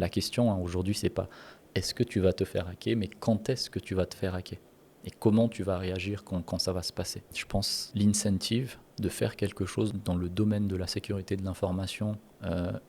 La question aujourd'hui, c'est pas est-ce que tu vas te faire hacker, mais quand est-ce que tu vas te faire hacker et comment tu vas réagir quand ça va se passer. Je pense l'incentive de faire quelque chose dans le domaine de la sécurité de l'information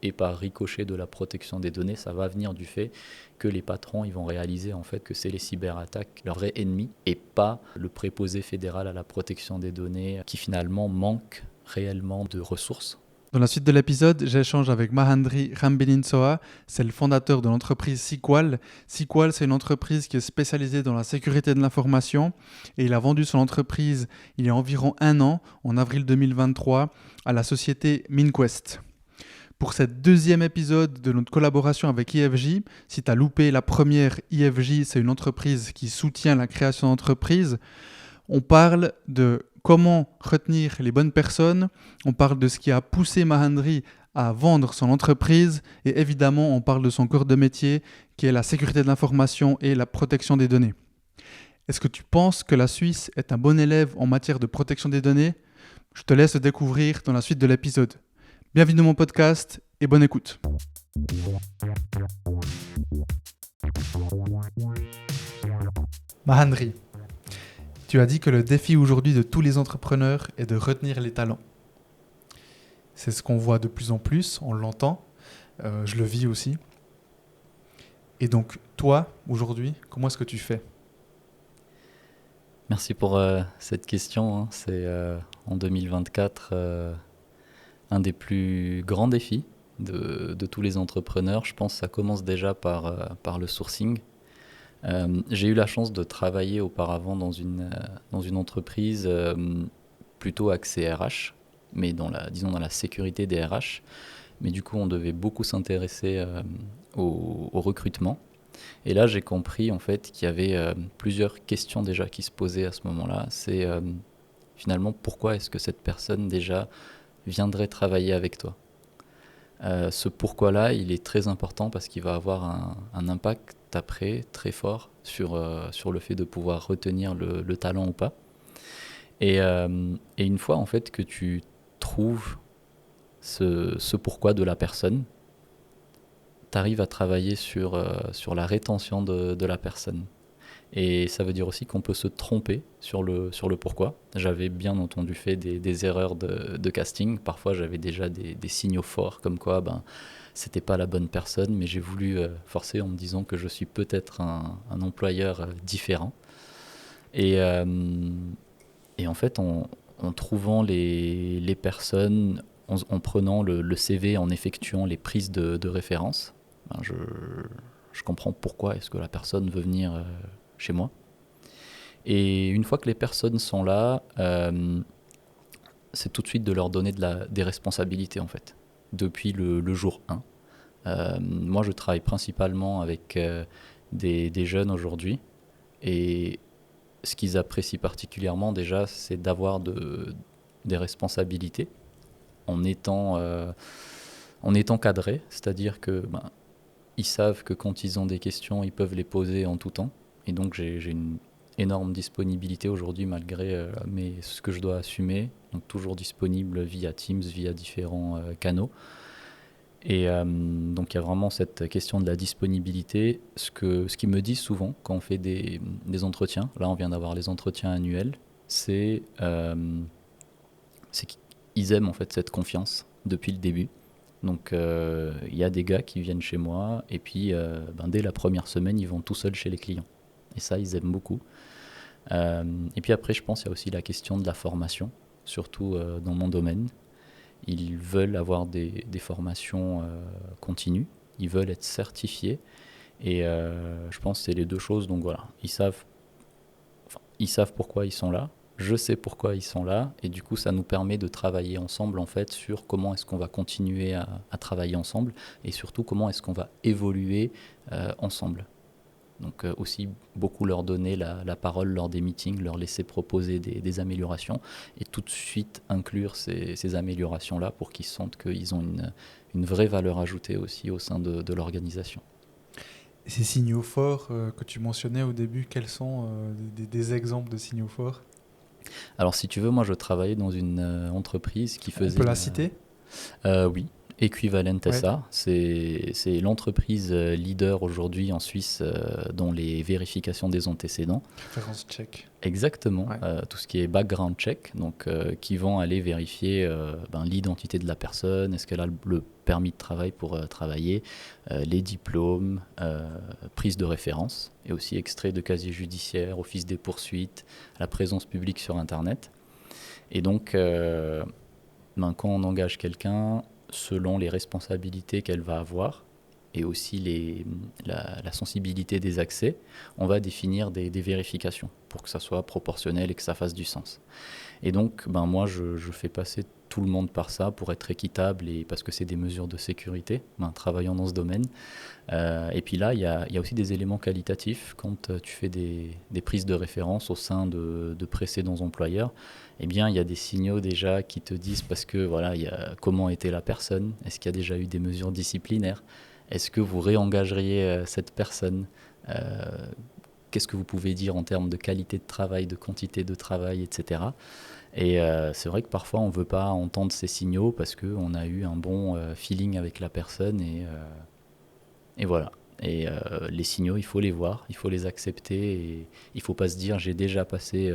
et par ricochet de la protection des données, ça va venir du fait que les patrons ils vont réaliser en fait que c'est les cyberattaques leur vrai ennemi et pas le préposé fédéral à la protection des données qui finalement manque réellement de ressources. Dans la suite de l'épisode, j'échange avec Mahendri Rambilinsoa, c'est le fondateur de l'entreprise Sequal. Sequal, c'est une entreprise qui est spécialisée dans la sécurité de l'information et il a vendu son entreprise il y a environ 1 an, en avril 2023, à la société MinQuest. Pour cette deuxième épisode de notre collaboration avec IFJ, si tu as loupé la première, IFJ, c'est une entreprise qui soutient la création d'entreprises. On parle de comment retenir les bonnes personnes, on parle de ce qui a poussé Mahendri à vendre son entreprise et évidemment on parle de son corps de métier qui est la sécurité de l'information et la protection des données. Est-ce que tu penses que la Suisse est un bon élève en matière de protection des données ? Je te laisse découvrir dans la suite de l'épisode. Bienvenue dans mon podcast et bonne écoute. Mahendri, tu as dit que le défi aujourd'hui de tous les entrepreneurs est de retenir les talents. C'est ce qu'on voit de plus en plus, on l'entend, je le vis aussi. Et donc, toi, aujourd'hui, comment est-ce que tu fais ? Merci pour cette question. C'est en 2024 un des plus grands défis de tous les entrepreneurs. Je pense que ça commence déjà par le sourcing. J'ai eu la chance de travailler auparavant dans une entreprise plutôt axée RH, mais dans la sécurité des RH. Mais du coup, on devait beaucoup s'intéresser au recrutement. Et là, j'ai compris en fait qu'il y avait plusieurs questions déjà qui se posaient à ce moment-là. C'est finalement pourquoi est-ce que cette personne déjà viendrait travailler avec toi ? Ce pourquoi-là, il est très important parce qu'il va avoir un impact après très fort sur le fait de pouvoir retenir le talent ou pas. Et une fois en fait que tu trouves ce pourquoi de la personne, tu arrives à travailler sur la rétention de la personne. Et ça veut dire aussi qu'on peut se tromper sur le pourquoi. J'avais bien entendu fait des erreurs de casting. Parfois, j'avais déjà des signaux forts comme quoi c'était pas la bonne personne, mais j'ai voulu forcer en me disant que je suis peut-être un employeur différent. Et en fait, en trouvant les personnes, en prenant le CV, en effectuant les prises de référence, je comprends pourquoi est-ce que la personne veut venir chez moi. Et une fois que les personnes sont là, c'est tout de suite de leur donner des responsabilités en fait, depuis le jour 1. Moi, je travaille principalement avec des jeunes aujourd'hui et ce qu'ils apprécient particulièrement déjà, c'est d'avoir des responsabilités en étant cadrés, c'est-à-dire que ils savent que quand ils ont des questions, ils peuvent les poser en tout temps. Et donc j'ai une énorme disponibilité aujourd'hui malgré ce que je dois assumer. Donc toujours disponible via Teams, via différents canaux. Et donc il y a vraiment cette question de la disponibilité. Ce qu'ils me disent souvent quand on fait des entretiens, là on vient d'avoir les entretiens annuels, c'est qu'ils aiment en fait cette confiance depuis le début. Donc il y a des gars qui viennent chez moi et puis dès la première semaine ils vont tout seuls chez les clients. Et ça ils aiment beaucoup. Et puis après je pense qu'il y a aussi la question de la formation, surtout dans mon domaine. Ils veulent avoir des formations continues, ils veulent être certifiés et je pense que c'est les deux choses. Donc voilà, ils savent pourquoi ils sont là. Je sais pourquoi ils sont là et du coup ça nous permet de travailler ensemble en fait sur comment est-ce qu'on va continuer à travailler ensemble et surtout comment est-ce qu'on va évoluer ensemble. Donc aussi beaucoup leur donner la parole lors des meetings, leur laisser proposer des améliorations et tout de suite inclure ces améliorations-là pour qu'ils sentent qu'ils ont une vraie valeur ajoutée aussi au sein de l'organisation. Et ces signaux forts que tu mentionnais au début, quels sont des exemples de signaux forts ? Alors si tu veux, moi je travaillais dans une entreprise qui faisait... On peut la citer ? Oui. Equivalent Ouais. SA, c'est l'entreprise leader aujourd'hui en Suisse dans les vérifications des antécédents. Référence check. Exactement, Ouais. tout ce qui est background check, donc qui vont aller vérifier l'identité de la personne, est-ce qu'elle a le permis de travail pour travailler, les diplômes, prise de référence, et aussi extrait de casier judiciaire, office des poursuites, la présence publique sur Internet. Et donc, quand on engage quelqu'un, selon les responsabilités qu'elle va avoir, et aussi la sensibilité des accès, on va définir des vérifications pour que ça soit proportionnel et que ça fasse du sens. Et donc, moi, je fais passer tout le monde par ça pour être équitable et parce que c'est des mesures de sécurité, travaillant dans ce domaine. Et puis là, il y a aussi des éléments qualitatifs quand tu fais des prises de référence au sein de précédents employeurs. Eh bien, il y a des signaux déjà qui te disent parce que voilà, il y a comment était la personne, est-ce qu'il y a déjà eu des mesures disciplinaires, est-ce que vous réengageriez cette personne, Euh, qu'est-ce que vous pouvez dire en termes de qualité de travail, de quantité de travail, etc. Et c'est vrai que parfois on ne veut pas entendre ces signaux parce qu'on a eu un bon feeling avec la personne et voilà. Et les signaux, il faut les voir, il faut les accepter et il ne faut pas se dire j'ai déjà passé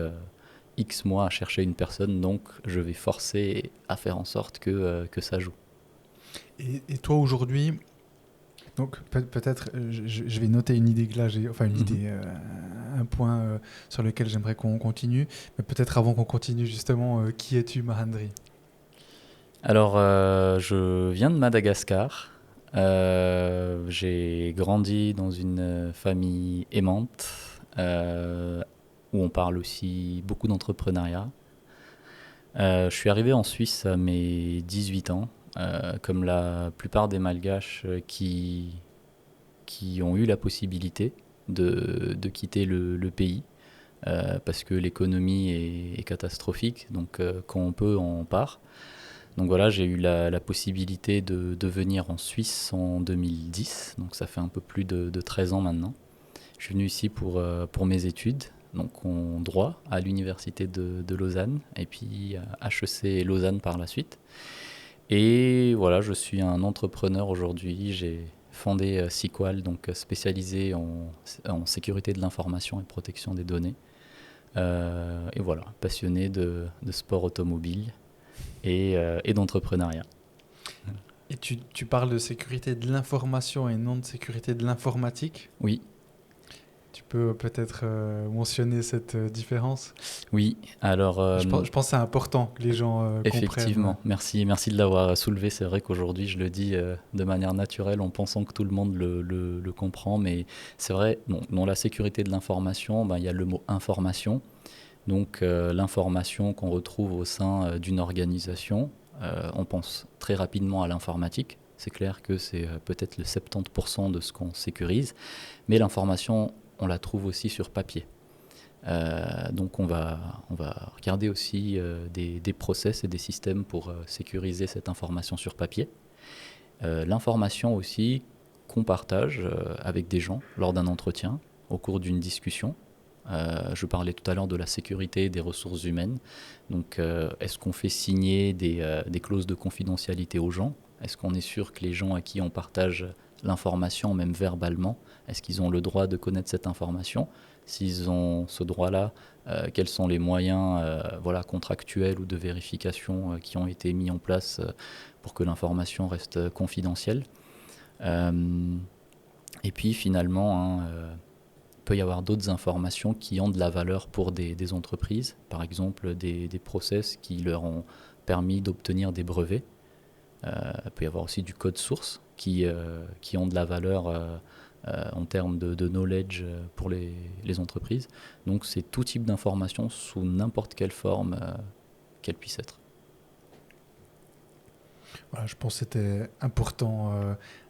X mois à chercher une personne, donc je vais forcer à faire en sorte que ça joue. Et toi aujourd'hui, donc peut-être je vais noter une idée que là j'ai, enfin une Mhm. idée, un point sur lequel j'aimerais qu'on continue, mais peut-être avant qu'on continue justement, qui es-tu Mahandri? Alors, je viens de Madagascar. J'ai grandi dans une famille aimante où on parle aussi beaucoup d'entrepreneuriat. Je suis arrivé en Suisse à mes 18 ans, comme la plupart des Malgaches qui ont eu la possibilité de quitter le pays parce que l'économie est catastrophique. Donc, quand on peut, on part. Donc voilà, j'ai eu la possibilité de venir en Suisse en 2010, donc ça fait un peu plus de 13 ans maintenant. Je suis venu ici pour mes études, donc en droit à l'université de Lausanne, et puis à HEC Lausanne par la suite. Et voilà, je suis un entrepreneur aujourd'hui, j'ai fondé Sequal, donc spécialisé en sécurité de l'information et protection des données. Et voilà, passionné de sport automobile et d'entrepreneuriat. Et tu parles de sécurité de l'information et non de sécurité de l'informatique. Oui, Tu peux peut-être mentionner cette différence. oui. Alors, Je pense que c'est important que les gens comprennent. effectivement, merci de l'avoir soulevé. C'est vrai qu'aujourd'hui, je le dis de manière naturelle en pensant que tout le monde le comprend, mais c'est vrai, bon, dans la sécurité de l'information, il y a le mot information. Donc, l'information qu'on retrouve au sein d'une organisation, on pense très rapidement à l'informatique. C'est clair que c'est peut-être le 70% de ce qu'on sécurise, mais l'information, on la trouve aussi sur papier. Donc on va regarder aussi des process et des systèmes pour sécuriser cette information sur papier. L'information aussi qu'on partage avec des gens lors d'un entretien, au cours d'une discussion. Je parlais tout à l'heure de la sécurité des ressources humaines. Donc est-ce qu'on fait signer des clauses de confidentialité aux gens? Est-ce qu'on est sûr que les gens à qui on partage l'information, même verbalement, est-ce qu'ils ont le droit de connaître cette information? S'ils ont ce droit-là, quels sont les moyens contractuels ou de vérification qui ont été mis en place pour que l'information reste confidentielle? Euh, et puis finalement, il peut y avoir d'autres informations qui ont de la valeur pour des entreprises, par exemple des process qui leur ont permis d'obtenir des brevets. Il peut y avoir aussi du code source qui ont de la valeur en termes de knowledge pour les entreprises. Donc c'est tout type d'information sous n'importe quelle forme qu'elle puisse être. Voilà, je pense que c'était important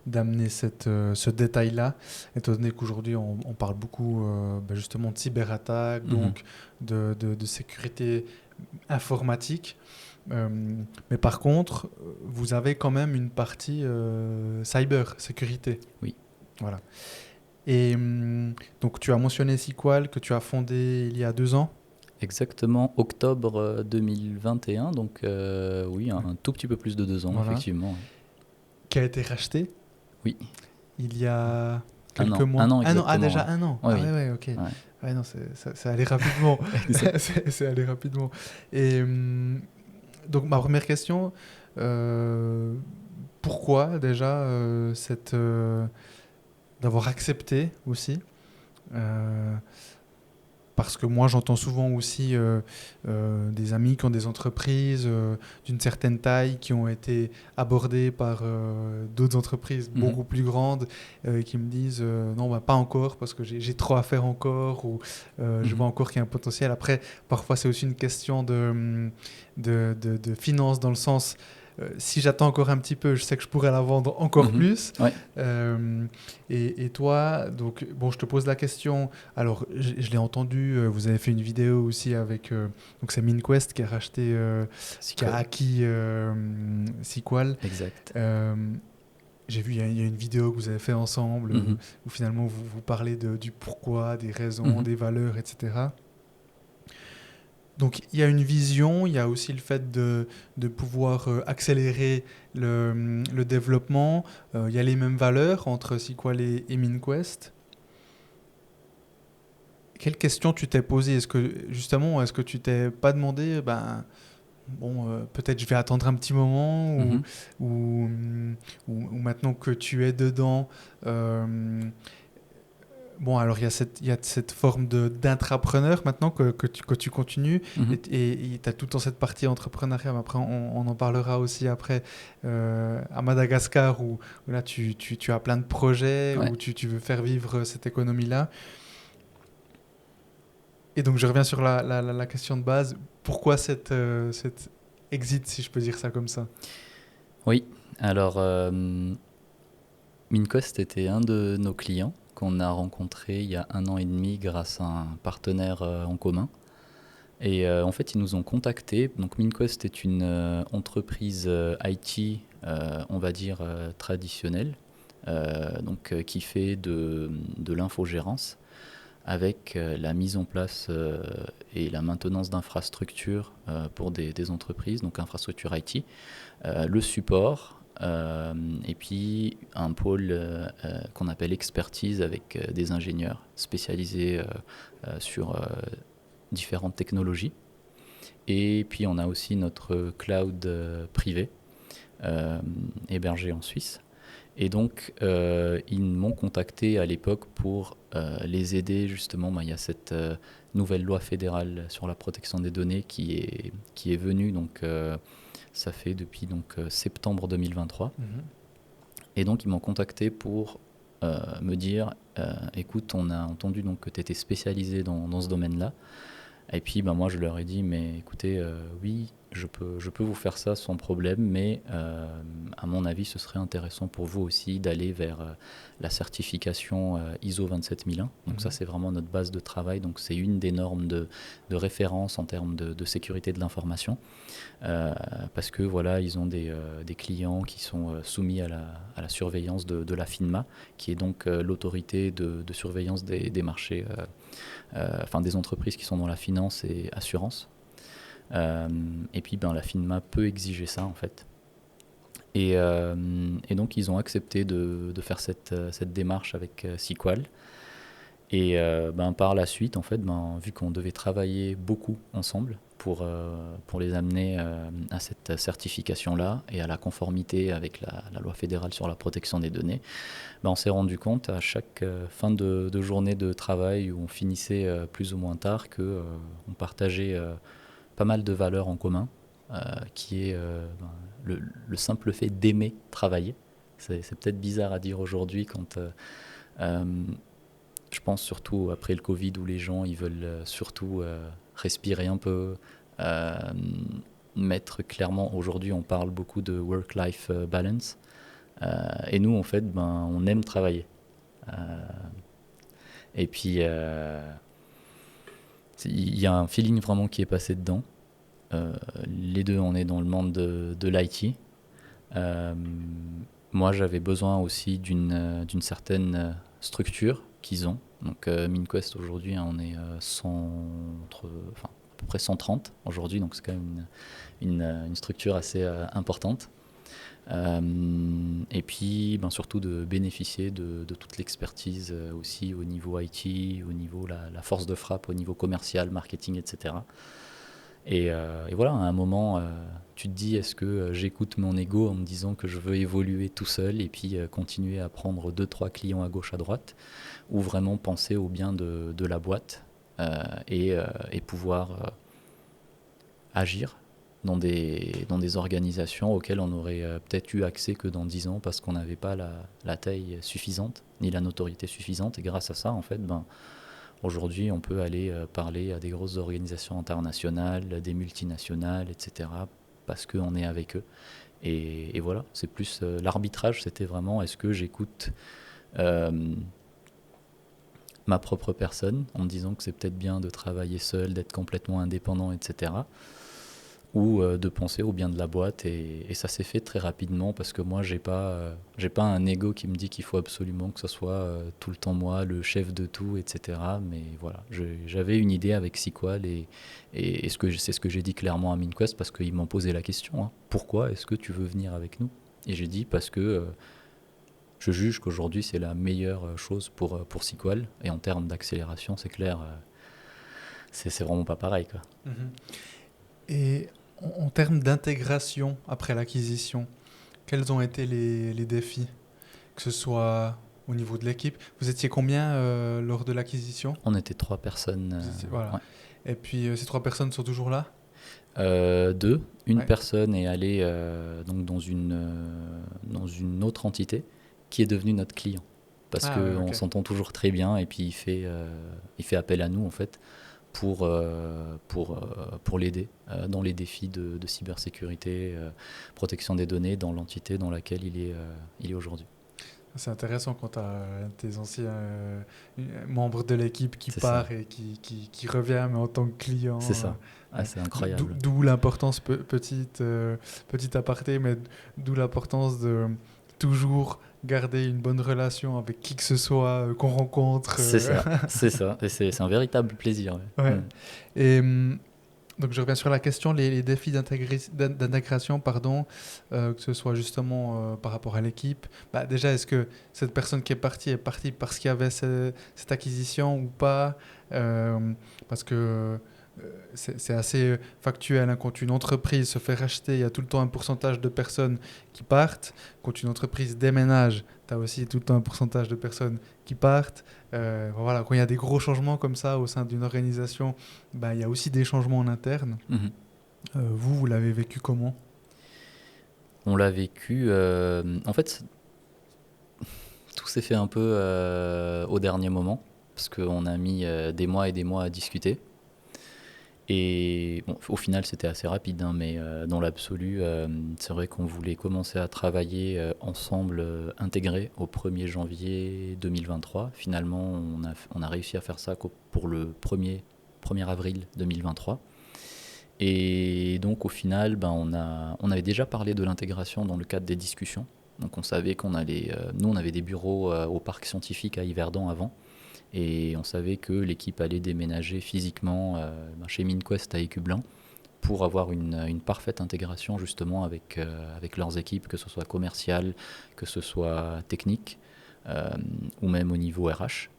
d'amener ce détail-là, étant donné qu'aujourd'hui on parle beaucoup justement de cyberattaques, Mhm. donc de sécurité informatique. Mais par contre, vous avez quand même une partie cyber, sécurité. Oui, Voilà. Et donc tu as mentionné Sequal que tu as fondé il y a 2 ans. exactement octobre 2021, donc oui, Ouais. un tout petit peu plus de 2 ans, Voilà. effectivement. qui a été racheté Oui. il y a quelques Un an. mois. Un an, Ah exactement. déjà un an. Ouais, ah oui. ouais, ok. Ouais. Ouais, non, ça allait rapidement. Exact. C'est allé rapidement. Et donc, ma première question, pourquoi déjà d'avoir accepté aussi parce que moi, j'entends souvent aussi des amis qui ont des entreprises d'une certaine taille qui ont été abordées par d'autres entreprises beaucoup plus grandes qui me disent non, bah, pas encore parce que j'ai trop à faire encore ou je vois encore qu'il y a un potentiel. Après, parfois, c'est aussi une question de finances dans le sens si j'attends encore un petit peu, je sais que je pourrais la vendre encore plus. Ouais. Et toi, donc, bon, je te pose la question. Alors, je l'ai entendu, vous avez fait une vidéo aussi avec. Donc, c'est MinQuest qui a racheté, qui a acquis Sequal. Exact. J'ai vu, il y a une vidéo que vous avez fait ensemble où finalement vous parlez du pourquoi, des raisons, des valeurs, etc. Donc il y a une vision, il y a aussi le fait de pouvoir accélérer le développement. Il y a les mêmes valeurs entre Sequal et MinQuest. Quelle question tu t'es posée? Est-ce que tu t'es pas demandé, peut-être je vais attendre un petit moment ou maintenant que tu es dedans, bon, alors il y a cette forme d'intrapreneur maintenant que tu continues et tu as tout le temps cette partie entrepreneuriat, mais après on en parlera aussi après à Madagascar où là tu as plein de projets, où tu veux faire vivre cette économie-là. Et donc je reviens sur la question de base, pourquoi cette exit, si je peux dire ça comme ça? Oui, alors MinQuest était un de nos clients qu'on a rencontré il y a 1 an et demi grâce à un partenaire en commun. Et en fait, ils nous ont contactés. Donc MinQuest est une entreprise IT, on va dire traditionnelle, qui fait de l'infogérance avec la mise en place et la maintenance d'infrastructures pour des entreprises, donc infrastructure IT, le support, et puis un pôle qu'on appelle expertise avec des ingénieurs spécialisés sur différentes technologies. Et puis on a aussi notre cloud privé hébergé en Suisse. Et donc, ils m'ont contacté à l'époque pour les aider justement. Il y a cette nouvelle loi fédérale sur la protection des données qui est venue. Donc, ça fait depuis septembre 2023. Et donc, ils m'ont contacté pour me dire écoute, on a entendu que tu étais spécialisé dans ce domaine-là. Et puis moi je leur ai dit mais écoutez oui je peux vous faire ça sans problème, mais à mon avis ce serait intéressant pour vous aussi d'aller vers la certification ISO 27001. Donc ça c'est vraiment notre base de travail, donc c'est une des normes de référence en termes de sécurité de l'information, parce que voilà ils ont des clients qui sont soumis à la surveillance de la FINMA, qui est donc l'autorité de surveillance des marchés, des entreprises qui sont dans la finance et assurance. Et puis la FINMA peut exiger ça en fait. Et donc ils ont accepté de faire cette démarche avec Sequal. Et par la suite, en fait, vu qu'on devait travailler beaucoup ensemble pour les amener à cette certification-là et à la conformité avec la loi fédérale sur la protection des données, on s'est rendu compte à chaque fin de journée de travail où on finissait plus ou moins tard qu'on partageait pas mal de valeurs en commun, qui est le simple fait d'aimer travailler. C'est peut-être bizarre à dire aujourd'hui quand... je pense surtout après le Covid où les gens ils veulent surtout respirer un peu, mettre clairement, aujourd'hui on parle beaucoup de work-life balance, et nous en fait on aime travailler, et puis il y a un feeling vraiment qui est passé dedans. Les deux on est dans le monde de l'IT. Moi j'avais besoin aussi d'une certaine structure qu'ils ont. Donc MinQuest aujourd'hui on est à peu près 130 aujourd'hui, donc c'est quand même une structure assez importante. Et puis surtout de bénéficier de toute l'expertise aussi au niveau IT, au niveau la force de frappe, au niveau commercial, marketing, etc. Et voilà, à un moment, tu te dis, est-ce que j'écoute mon ego en me disant que je veux évoluer tout seul et puis continuer à prendre 2-3 clients à gauche, à droite, ou vraiment penser au bien de la boîte et pouvoir agir dans des organisations auxquelles on aurait peut-être eu accès que dans 10 ans parce qu'on n'avait pas la taille suffisante, ni la notoriété suffisante. Et grâce à ça, en fait, aujourd'hui, on peut aller parler à des grosses organisations internationales, des multinationales, etc., parce qu'on est avec eux. Et voilà, c'est plus l'arbitrage, c'était vraiment est-ce que j'écoute ma propre personne en me disant que c'est peut-être bien de travailler seul, d'être complètement indépendant, etc., ou de penser au bien de la boîte. Et ça s'est fait très rapidement parce que moi, j'ai pas un ego qui me dit qu'il faut absolument que ce soit tout le temps moi, le chef de tout, etc. Mais voilà, j'avais une idée avec Sequal et c'est ce que j'ai dit clairement à MinQuest parce qu'ils m'ont posé la question, hein, pourquoi est-ce que tu veux venir avec nous? Et j'ai dit parce que je juge qu'aujourd'hui c'est la meilleure chose pour Sequal et en termes d'accélération, c'est clair, c'est vraiment pas pareil, quoi. Mhm. Et en termes d'intégration après l'acquisition, quels ont été les défis, que ce soit au niveau de l'équipe? Vous étiez combien lors de l'acquisition? On était 3 personnes. Voilà. Ouais. Et puis ces 3 personnes sont toujours là? Deux. Une Ouais. personne est allée donc dans une autre entité qui est devenue notre client. Parce Ah ouais, qu'on ok. s'entend toujours très bien et puis il fait appel à nous en fait pour l'aider dans les défis de cybersécurité, protection des données dans l'entité dans laquelle il est aujourd'hui. C'est intéressant quand tu as tes anciens membres de l'équipe qui C'est ça. part et qui revient, mais en tant que C'est client. ça. Ah, Ouais. c'est incroyable. D'où l'importance, petit aparté, mais d'où l'importance de toujours garder une bonne relation avec qui que ce soit qu'on rencontre. C'est ça. C'est ça. Et c'est un véritable plaisir. Ouais. Ouais. Mm. Et donc je reviens sur la question, les défis d'intégration, pardon, que ce soit justement par rapport à l'équipe. Bah, déjà, est-ce que cette personne qui est partie parce qu'il y avait cette acquisition ou pas? Parce que c'est assez factuel, hein. Quand une entreprise se fait racheter, il y a tout le temps un pourcentage de personnes qui partent. Quand une entreprise déménage, tu as aussi tout le temps un pourcentage de personnes qui partent. Voilà, quand il y a des gros changements comme ça au sein d'une organisation, bah, il y a aussi des changements en interne. Mhm. Vous l'avez vécu comment? On l'a vécu. En fait, tout s'est fait un peu au dernier moment, parce qu'on a mis des mois et des mois à discuter. Et bon, au final, c'était assez rapide, hein, mais dans l'absolu, c'est vrai qu'on voulait commencer à travailler ensemble, intégrés, au 1er janvier 2023. Finalement, on a réussi à faire ça pour le 1er avril 2023. Et donc, au final, on avait déjà parlé de l'intégration dans le cadre des discussions. Donc, on savait qu'on allait. Nous, on avait des bureaux au parc scientifique à Yverdon avant. Et on savait que l'équipe allait déménager physiquement chez MinQuest à Écublens pour avoir une parfaite intégration justement avec leurs équipes, que ce soit commercial, que ce soit technique ou même au niveau RH.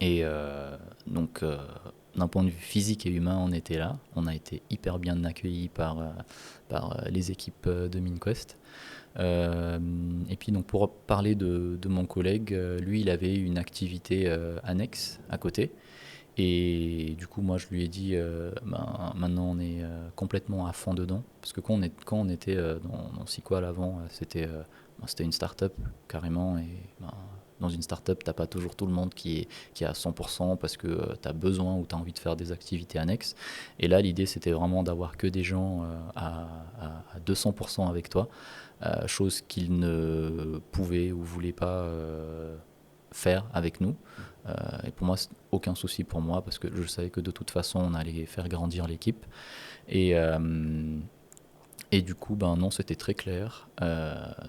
Et donc, d'un point de vue physique et humain, on était là. On a été hyper bien accueillis par les équipes de MinQuest. Et puis donc pour parler de mon collègue, lui il avait une activité annexe à côté et du coup moi je lui ai dit maintenant on est complètement à fond dedans parce que quand on était dans Sequal avant c'était une start-up carrément et dans une start-up t'as pas toujours tout le monde qui est à 100% parce que tu as besoin ou tu as envie de faire des activités annexes et là l'idée c'était vraiment d'avoir que des gens à 200% avec toi. Chose qu'ils ne pouvaient ou voulaient pas faire avec nous. Et pour moi, c'est aucun souci pour moi parce que je savais que de toute façon, on allait faire grandir l'équipe. Et du coup, non, c'était très clair.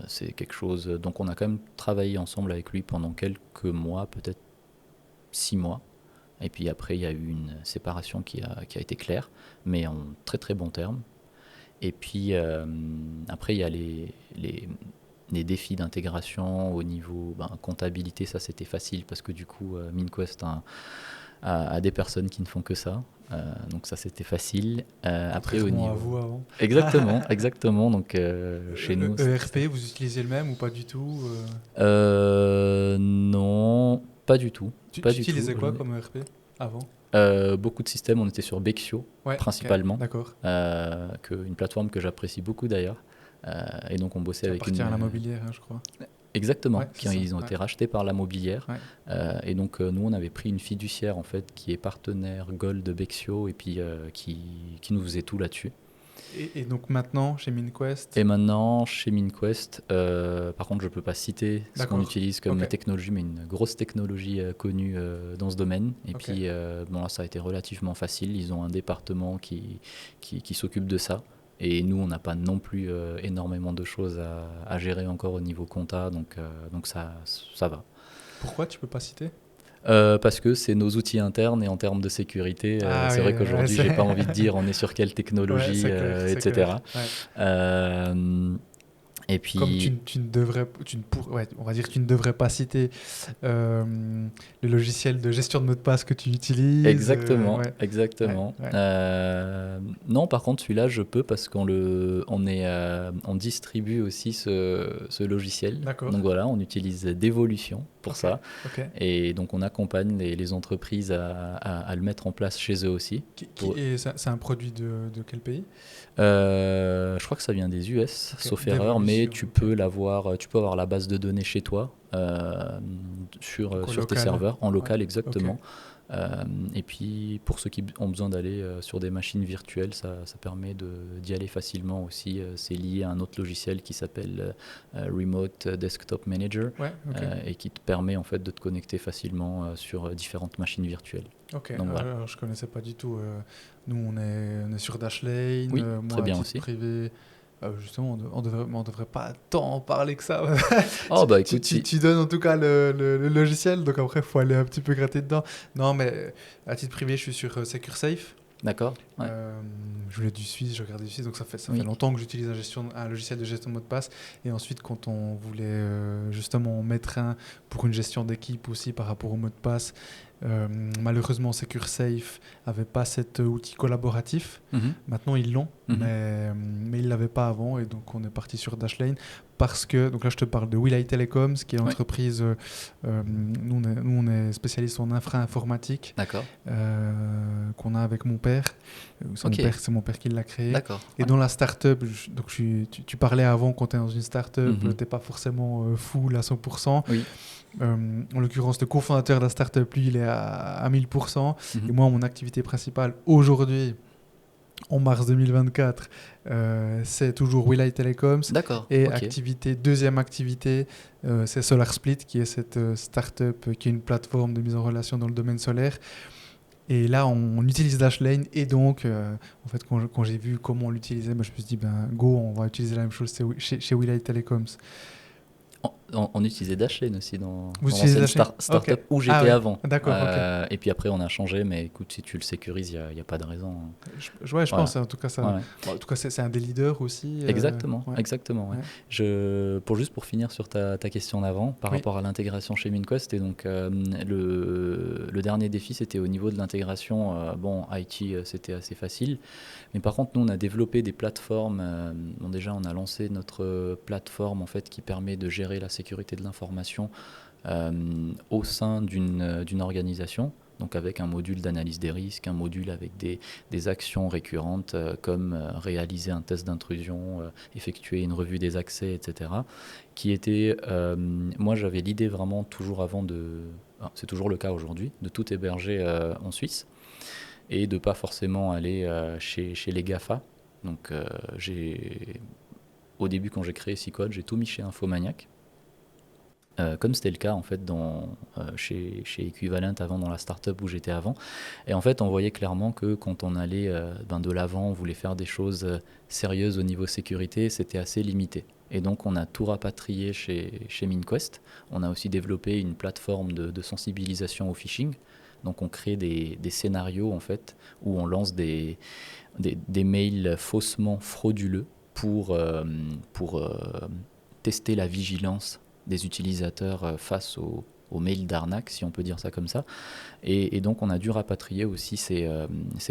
C'est quelque chose. Donc, on a quand même travaillé ensemble avec lui pendant quelques mois, peut-être 6 mois. Et puis après, il y a eu une séparation qui a été claire, mais en très très bons termes. Et puis après, il y a les défis d'intégration au niveau comptabilité. Ça, c'était facile parce que du coup, MinQuest a des personnes qui ne font que ça. Donc ça, c'était facile. Après, au Contrairement à niveau... vous avant. Exactement. Donc chez nous... ERP, vous utilisez le même ou pas du tout Non, pas du tout. Tu Pas du utilisais tout. quoi comme ERP avant? Beaucoup de systèmes, on était sur Bexio, Ouais, principalement. ok, d'accord. Une plateforme que j'apprécie beaucoup d'ailleurs. Et donc on bossait Ça avec appartient à la mobilière, hein, je crois. Exactement, Ouais, c'est ça, ils ont été rachetés par la mobilière. Ouais. Et donc nous on avait pris une fiduciaire en fait qui est partenaire Gold de Bexio et puis qui nous faisait tout là-dessus. Et donc maintenant, chez MinQuest, Et maintenant chez MinQuest, par contre je peux pas citer ce qu'on D'accord. utilise comme Ok. technologie, mais une grosse technologie connue dans ce domaine. Et Ok. puis là ça a été relativement facile, ils ont un département qui s'occupe de ça. Et nous, on n'a pas non plus énormément de choses à gérer encore au niveau compta, donc ça va. Pourquoi tu peux pas citer? Parce que c'est nos outils internes et en termes de sécurité, Ah c'est oui, vrai qu'aujourd'hui, ouais, j'ai pas envie de dire on est sur quelle Ouais, technologie, c'est clair, c'est etc. clair. Ouais. Et Comme puis, tu ne devrais, ouais, on va dire que tu ne devrais pas citer le logiciel de gestion de mot de passe que tu utilises. exactement. Ouais. Non, par contre, celui-là, je peux parce on distribue aussi ce logiciel. D'accord. Donc voilà, on utilise Devolution pour Ok, ça. ok. Et donc, on accompagne les entreprises à le mettre en place chez eux aussi. Et c'est un produit de quel pays? Je crois que ça vient des US, Ok, sauf erreur, mais Devolution, tu ok. peux avoir la base de données chez toi, sur Donc au tes local. serveurs, en local Ouais, exactement. Et puis pour ceux qui ont besoin d'aller sur des machines virtuelles, ça permet d'y aller facilement aussi. C'est lié à un autre logiciel qui s'appelle Remote Desktop Manager, Ouais, ok. et qui te permet en fait de te connecter facilement sur différentes machines virtuelles. Ok, Donc voilà. alors je connaissais pas du tout. Nous, on est sur Dashlane. Oui, Moi, très bien à titre aussi. privé, justement, on devrait pas tant en parler que ça. Oh bah écoute, Tu donnes en tout cas le logiciel, donc après, il faut aller un petit peu gratter dedans. Non, mais à titre privé, je suis sur SecureSafe. d'accord. Ouais. Je voulais du Suisse, je regardais du Suisse, donc ça fait Oui. longtemps que j'utilise un logiciel de gestion de mot de passe. Et ensuite, quand on voulait justement en mettre un pour une gestion d'équipe aussi par rapport au mot de passe, malheureusement, SecureSafe n'avait pas cet outil collaboratif. Mhm. Maintenant, ils l'ont, Mhm. mais ils ne l'avaient pas avant. Et donc, on est parti sur Dashlane parce que, donc là, je te parle de Will.i Telecoms, qui est l'entreprise. Nous, on est spécialiste en infra-informatique. D'accord. Qu'on a avec mon père. C'est mon père qui l'a créé. D'accord. Et dans la start-up, donc tu parlais avant, quand tu es dans une start-up, Mhm. tu n'es pas forcément full à 100%. Oui. En l'occurrence, le cofondateur de la start-up, lui, il est à 1000%. Mhm. Et moi, mon activité principale aujourd'hui, en mars 2024, c'est toujours Will.i Telecoms. D'accord. Et Ok. deuxième activité, c'est SolarSplit, qui est cette start-up qui est une plateforme de mise en relation dans le domaine solaire. Et là, on utilise Dashlane. Et donc, en fait, quand j'ai vu comment on l'utilisait, je me suis dit, go, on va utiliser la même chose chez Will.i Telecoms. On utilisait Dashlane aussi dans utilisez l'ancienne Dashlane startup Ok. où j'étais oui. avant. D'accord, ok. Et puis après, on a changé, mais écoute, si tu le sécurises, il n'y a pas de raison. Je Voilà. pense, en tout cas, Ouais. en tout cas, c'est un des leaders aussi. Exactement. Ouais. Ouais. Pour finir sur ta question d'avant, par rapport à l'intégration chez MinQuest, et donc le dernier défi, c'était au niveau de l'intégration. IT, c'était assez facile. Mais par contre, nous, on a développé des plateformes. Déjà, on a lancé notre plateforme en fait, qui permet de gérer la sécurité de l'information au sein d'une organisation. Donc avec un module d'analyse des risques, un module avec des actions récurrentes comme réaliser un test d'intrusion, effectuer une revue des accès, etc. Qui était, moi j'avais l'idée vraiment toujours c'est toujours le cas aujourd'hui, de tout héberger en Suisse et de pas forcément aller chez les GAFA. Donc au début quand j'ai créé SeaCode, j'ai tout mis chez Infomaniac. Comme c'était le cas en fait chez Equivalent avant, dans la startup où j'étais avant. Et en fait, on voyait clairement que quand on allait de l'avant, on voulait faire des choses sérieuses au niveau sécurité, c'était assez limité. Et donc, on a tout rapatrié chez MinQuest. On a aussi développé une plateforme de sensibilisation au phishing. Donc on crée des scénarios en fait où on lance des mails faussement frauduleux pour tester la vigilance des utilisateurs face aux mails d'arnaque, si on peut dire ça comme ça. Et donc on a dû rapatrier aussi ces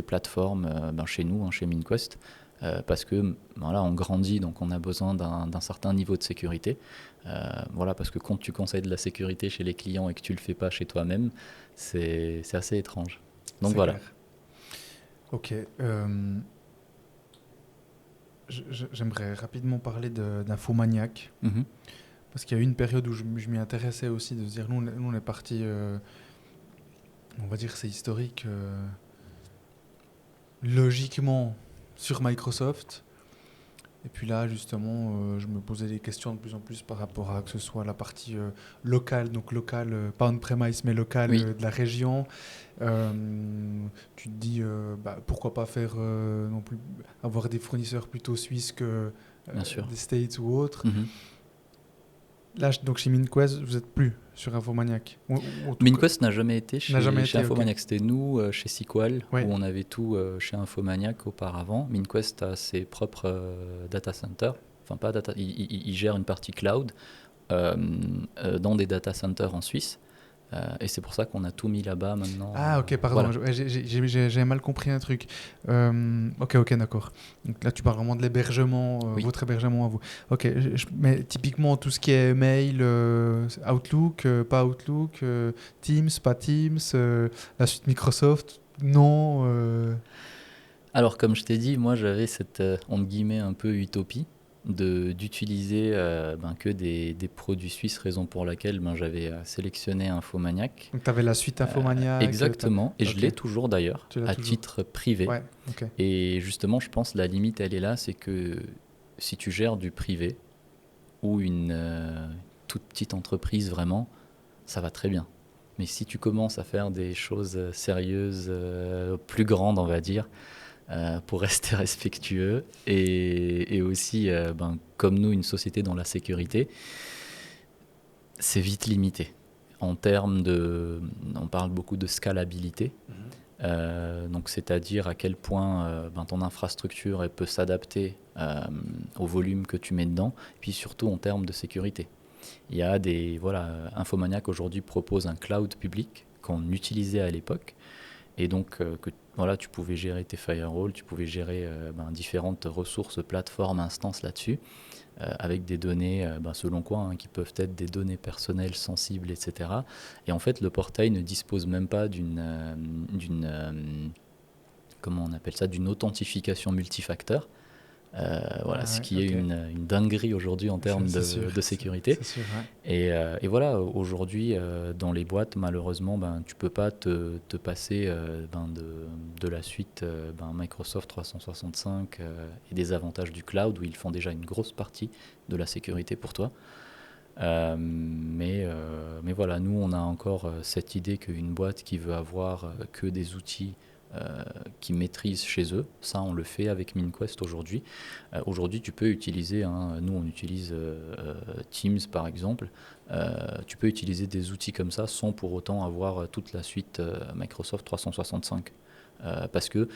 plateformes chez nous, chez MinQuest, parce que voilà, on grandit, donc on a besoin d'un certain niveau de sécurité. Voilà, parce que quand tu conseilles de la sécurité chez les clients et que tu le fais pas chez toi-même, c'est assez étrange. Donc C'est voilà. clair. Ok. J'aimerais rapidement parler d'Infomaniac, Mhm. parce qu'il y a eu une période où je m'y intéressais aussi, de se dire, nous on est parti, on va dire c'est historique, logiquement sur Microsoft. Et puis là, justement, je me posais des questions de plus en plus par rapport à que ce soit la partie locale, donc locale, pas on-premise, mais locale Oui. de la région. Tu te dis, pourquoi pas faire non plus avoir des fournisseurs plutôt suisses que Bien sûr. des States ou autres. Mhm. Là, donc chez MinQuest, vous n'êtes plus sur Infomaniac. Ou en tout MinQuest n'a jamais été N'a jamais chez été, Infomaniac. ok. C'était nous, chez SQL, Ouais. où on avait tout chez Infomaniac auparavant. MinQuest a ses propres data centers. Enfin, pas data, il gère une partie cloud dans des data centers en Suisse. Et c'est pour ça qu'on a tout mis là-bas maintenant. Ah, ok, pardon, Voilà. j'ai mal compris un truc. Ok, d'accord. Donc là, tu parles vraiment de l'hébergement, Oui. votre hébergement à vous. Ok, mais typiquement, tout ce qui est mail, Outlook, pas Outlook, Teams, pas Teams, la suite Microsoft, non. Alors, comme je t'ai dit, moi j'avais cette, entre guillemets, un peu utopie d'utiliser que des produits suisses, raison pour laquelle j'avais sélectionné Infomaniac. Donc, tu avais la suite Infomaniac. Exactement, et je ok. l'ai toujours d'ailleurs, Tu l'as à toujours. titre privé. Ouais, ok. Et justement, je pense la limite, elle est là, c'est que si tu gères du privé ou une toute petite entreprise vraiment, ça va très bien. Mais si tu commences à faire des choses sérieuses, plus grandes, on va dire, pour rester respectueux et aussi, comme nous, une société dans la sécurité, c'est vite limité. En termes de, on parle beaucoup de scalabilité, donc c'est-à-dire à quel point ton infrastructure elle peut s'adapter au volume que tu mets dedans, puis surtout en termes de sécurité. Il y a Infomaniac aujourd'hui propose un cloud public qu'on utilisait à l'époque, et donc tu pouvais gérer tes firewalls, tu pouvais gérer différentes ressources, plateformes, instances là-dessus, avec des données, selon quoi, qui peuvent être des données personnelles sensibles, etc. Et en fait, le portail ne dispose même pas comment on appelle ça, d'une authentification multifacteur. Ce qui est une dinguerie aujourd'hui en termes de sécurité. C'est sûr, ouais. Et voilà, aujourd'hui, dans les boîtes, malheureusement, tu peux pas te passer de la suite Microsoft 365 et des avantages du cloud, où ils font déjà une grosse partie de la sécurité pour toi. Mais voilà, nous, on a encore cette idée qu'une boîte qui veut avoir que des outils qui maîtrisent chez eux, ça on le fait avec MinQuest aujourd'hui. Aujourd'hui tu peux utiliser, nous on utilise Teams par exemple, tu peux utiliser des outils comme ça sans pour autant avoir toute la suite Microsoft 365. Parce que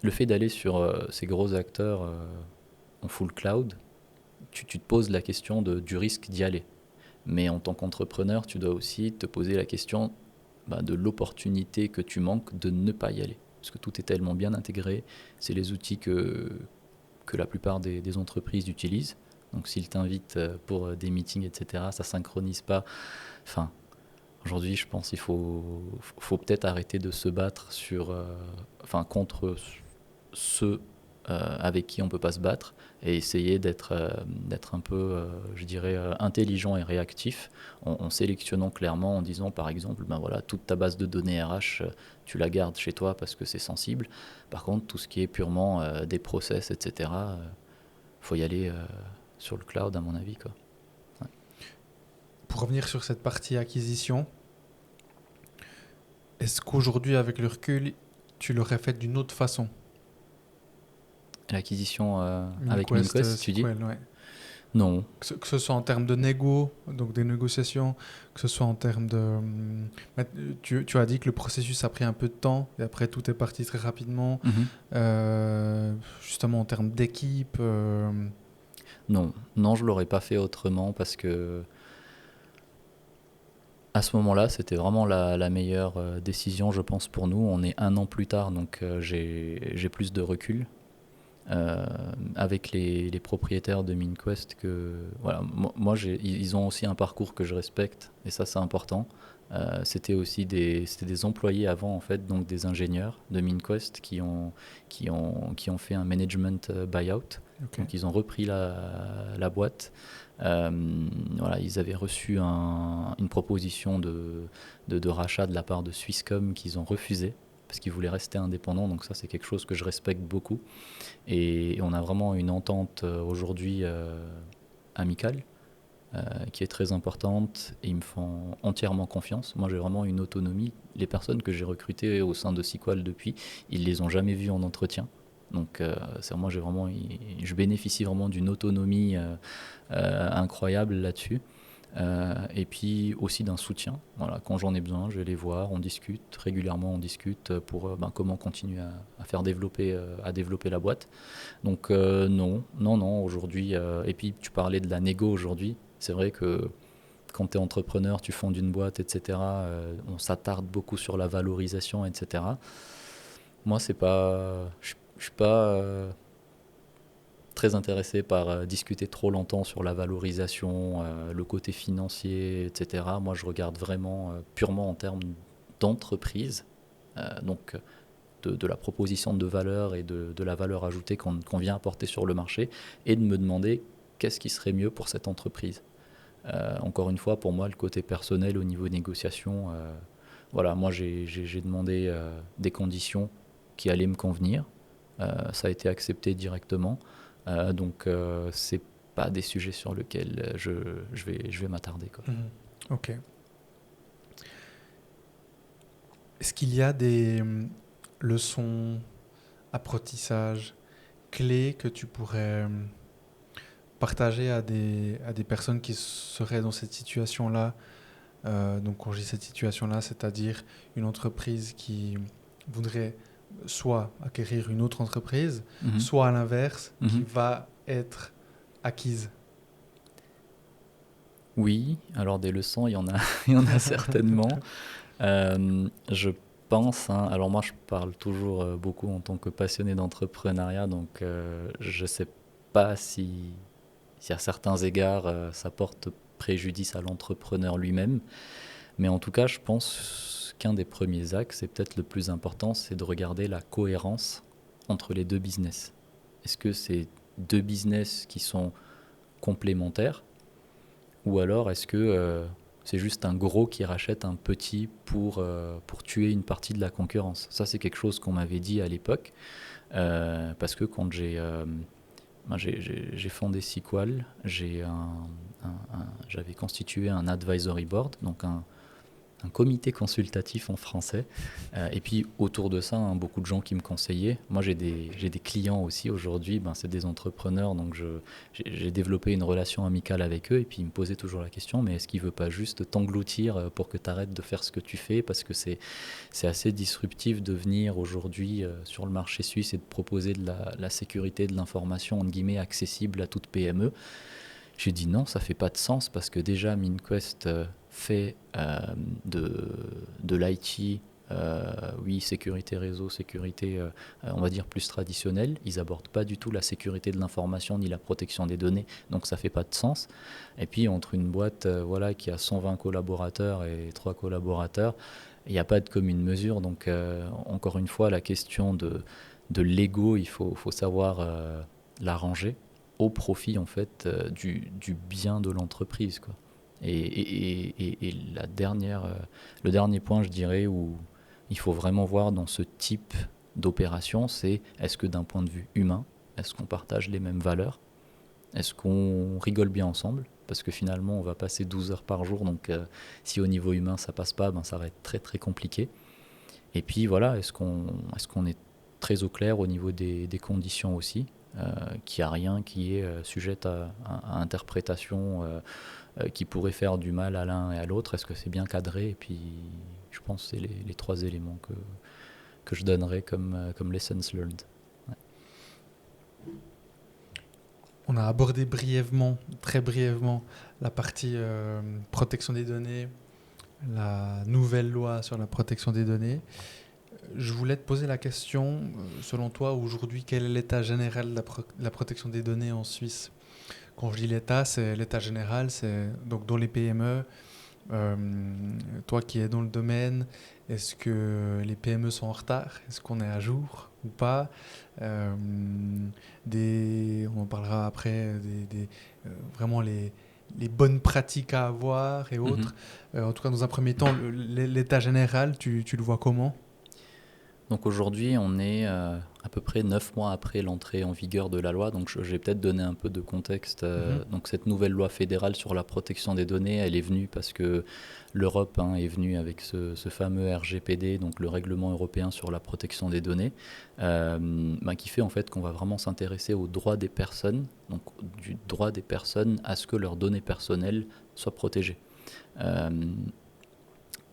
le fait d'aller sur ces gros acteurs en full cloud, tu te poses la question du risque d'y aller. Mais en tant qu'entrepreneur, tu dois aussi te poser la question de l'opportunité que tu manques de ne pas y aller. Parce que tout est tellement bien intégré, c'est les outils que la plupart des entreprises utilisent. Donc s'ils t'invitent pour des meetings, etc., ça ne synchronise pas. Enfin, aujourd'hui, je pense qu'il faut peut-être arrêter de se battre contre ceux avec qui on ne peut pas se battre, et essayer d'être un peu, je dirais, intelligent et réactif, en sélectionnant clairement, en disant par exemple, toute ta base de données RH, tu la gardes chez toi parce que c'est sensible. Par contre, tout ce qui est purement des process, etc., faut y aller sur le cloud, à mon avis, quoi. Ouais. Pour revenir sur cette partie acquisition, est-ce qu'aujourd'hui, avec le recul, tu l'aurais fait d'une autre façon? L'acquisition avec MinQuest, tu dis? Ouais. Non, Que ce soit en termes de négo, donc des négociations, que ce soit en termes de... Tu as dit que le processus a pris un peu de temps et après tout est parti très rapidement. Mhm. Justement en termes d'équipe. Non, non, je l'aurais pas fait autrement parce que à ce moment-là, c'était vraiment la meilleure décision, je pense, pour nous. On est 1 an plus tard, donc j'ai plus de recul euh, avec les propriétaires de MinQuest. Voilà, ils ont aussi un parcours que je respecte, et ça, c'est important. C'était des employés avant, en fait, donc des ingénieurs de MinQuest qui ont fait un management buyout. Ok. Donc ils ont repris la boîte. Voilà, ils avaient reçu une proposition de rachat de la part de Swisscom qu'ils ont refusé parce qu'ils voulaient rester indépendants. Donc ça, c'est quelque chose que je respecte beaucoup. Et on a vraiment une entente aujourd'hui amicale qui est très importante et ils me font entièrement confiance. Moi, j'ai vraiment une autonomie. Les personnes que j'ai recrutées au sein de Sequal depuis, ils les ont jamais vues en entretien. Donc, moi, je bénéficie vraiment d'une autonomie incroyable là-dessus. Et puis aussi d'un soutien. Voilà, quand j'en ai besoin, je vais les voir, on discute régulièrement, on discute pour comment continuer à faire à développer la boîte. Donc non, aujourd'hui. Et puis tu parlais de la négo aujourd'hui. C'est vrai que quand tu es entrepreneur, tu fondes une boîte, etc. On s'attarde beaucoup sur la valorisation, etc. Moi, je suis pas très intéressé par discuter trop longtemps sur la valorisation, le côté financier, etc. Moi, je regarde vraiment purement en termes d'entreprise, donc de la proposition de valeur et de la valeur ajoutée qu'on vient apporter sur le marché, et de me demander qu'est-ce qui serait mieux pour cette entreprise. Encore une fois, pour moi, le côté personnel au niveau négociation, voilà, moi j'ai demandé des conditions qui allaient me convenir. Ça a été accepté directement. Donc, c'est pas des sujets sur lesquels je vais m'attarder, quoi. Mhm. Ok. Est-ce qu'il y a des leçons, apprentissages, clés que tu pourrais partager à des personnes qui seraient dans cette situation-là? Donc quand je dis cette situation-là, c'est-à-dire une entreprise qui voudrait soit acquérir une autre entreprise, Mhm. soit à l'inverse, qui Mhm. va être acquise. Oui, alors des leçons, il y en a, il y en a certainement. Je pense, hein, alors moi je parle toujours beaucoup en tant que passionné d'entrepreneuriat, donc je sais pas si à certains égards ça porte préjudice à l'entrepreneur lui-même, mais en tout cas je pense qu'un des premiers axes, et peut-être le plus important, c'est de regarder la cohérence entre les deux business. Est-ce que c'est deux business qui sont complémentaires, ou alors est-ce que c'est juste un gros qui rachète un petit pour tuer une partie de la concurrence? Ça, c'est quelque chose qu'on m'avait dit à l'époque, parce que quand j'ai fondé Sequal, j'avais constitué un advisory board, donc un comité consultatif en français. Et puis autour de ça, hein, beaucoup de gens qui me conseillaient. Moi, j'ai des clients aussi aujourd'hui, c'est des entrepreneurs, donc j'ai développé une relation amicale avec eux, et puis ils me posaient toujours la question, mais est-ce qu'il ne veut pas juste t'engloutir pour que tu arrêtes de faire ce que tu fais? Parce que c'est assez disruptif de venir aujourd'hui sur le marché suisse et de proposer de la sécurité de l'information, entre guillemets, accessible à toute PME. J'ai dit non, ça fait pas de sens parce que déjà MinQuest fait de l'IT, oui, sécurité réseau, sécurité, on va dire plus traditionnelle. Ils abordent pas du tout la sécurité de l'information ni la protection des données, donc ça fait pas de sens. Et puis entre une boîte voilà, qui a 120 collaborateurs et 3 collaborateurs, il n'y a pas de commune mesure. Donc encore une fois, la question de l'ego, il faut savoir l'arranger au profit en fait du bien de l'entreprise, quoi. Et le dernier point, je dirais, où il faut vraiment voir dans ce type d'opération, c'est est-ce que d'un point de vue humain, est-ce qu'on partage les mêmes valeurs? Est-ce qu'on rigole bien ensemble? Parce que finalement, on va passer 12 heures par jour, donc si au niveau humain ça passe pas, ça va être très très compliqué. Et puis voilà, est-ce qu'on est très au clair au niveau des conditions aussi? qu'il n'y a rien qui est sujette à interprétation, qui pourrait faire du mal à l'un et à l'autre. Est-ce que c'est bien cadré? Et puis, je pense que c'est les 3 éléments que je donnerais comme lessons learned. Ouais. On a abordé brièvement, très brièvement, la partie protection des données, la nouvelle loi sur la protection des données. Je voulais te poser la question, selon toi, aujourd'hui, quel est l'état général de la protection des données en Suisse? Quand je dis l'état, c'est l'état général, c'est donc dans les PME. Toi qui es dans le domaine, est-ce que les PME sont en retard? Est-ce qu'on est à jour ou pas? On en parlera après, vraiment les bonnes pratiques à avoir et autres. En tout cas, dans un premier temps, l'état général, tu le vois comment? Donc aujourd'hui, on est à peu près 9 mois après l'entrée en vigueur de la loi. Donc je vais peut-être donner un peu de contexte. Donc cette nouvelle loi fédérale sur la protection des données, elle est venue parce que l'Europe est venue avec ce fameux RGPD, donc le règlement européen sur la protection des données, qui fait en fait qu'on va vraiment s'intéresser aux droits des personnes, donc du droit des personnes à ce que leurs données personnelles soient protégées,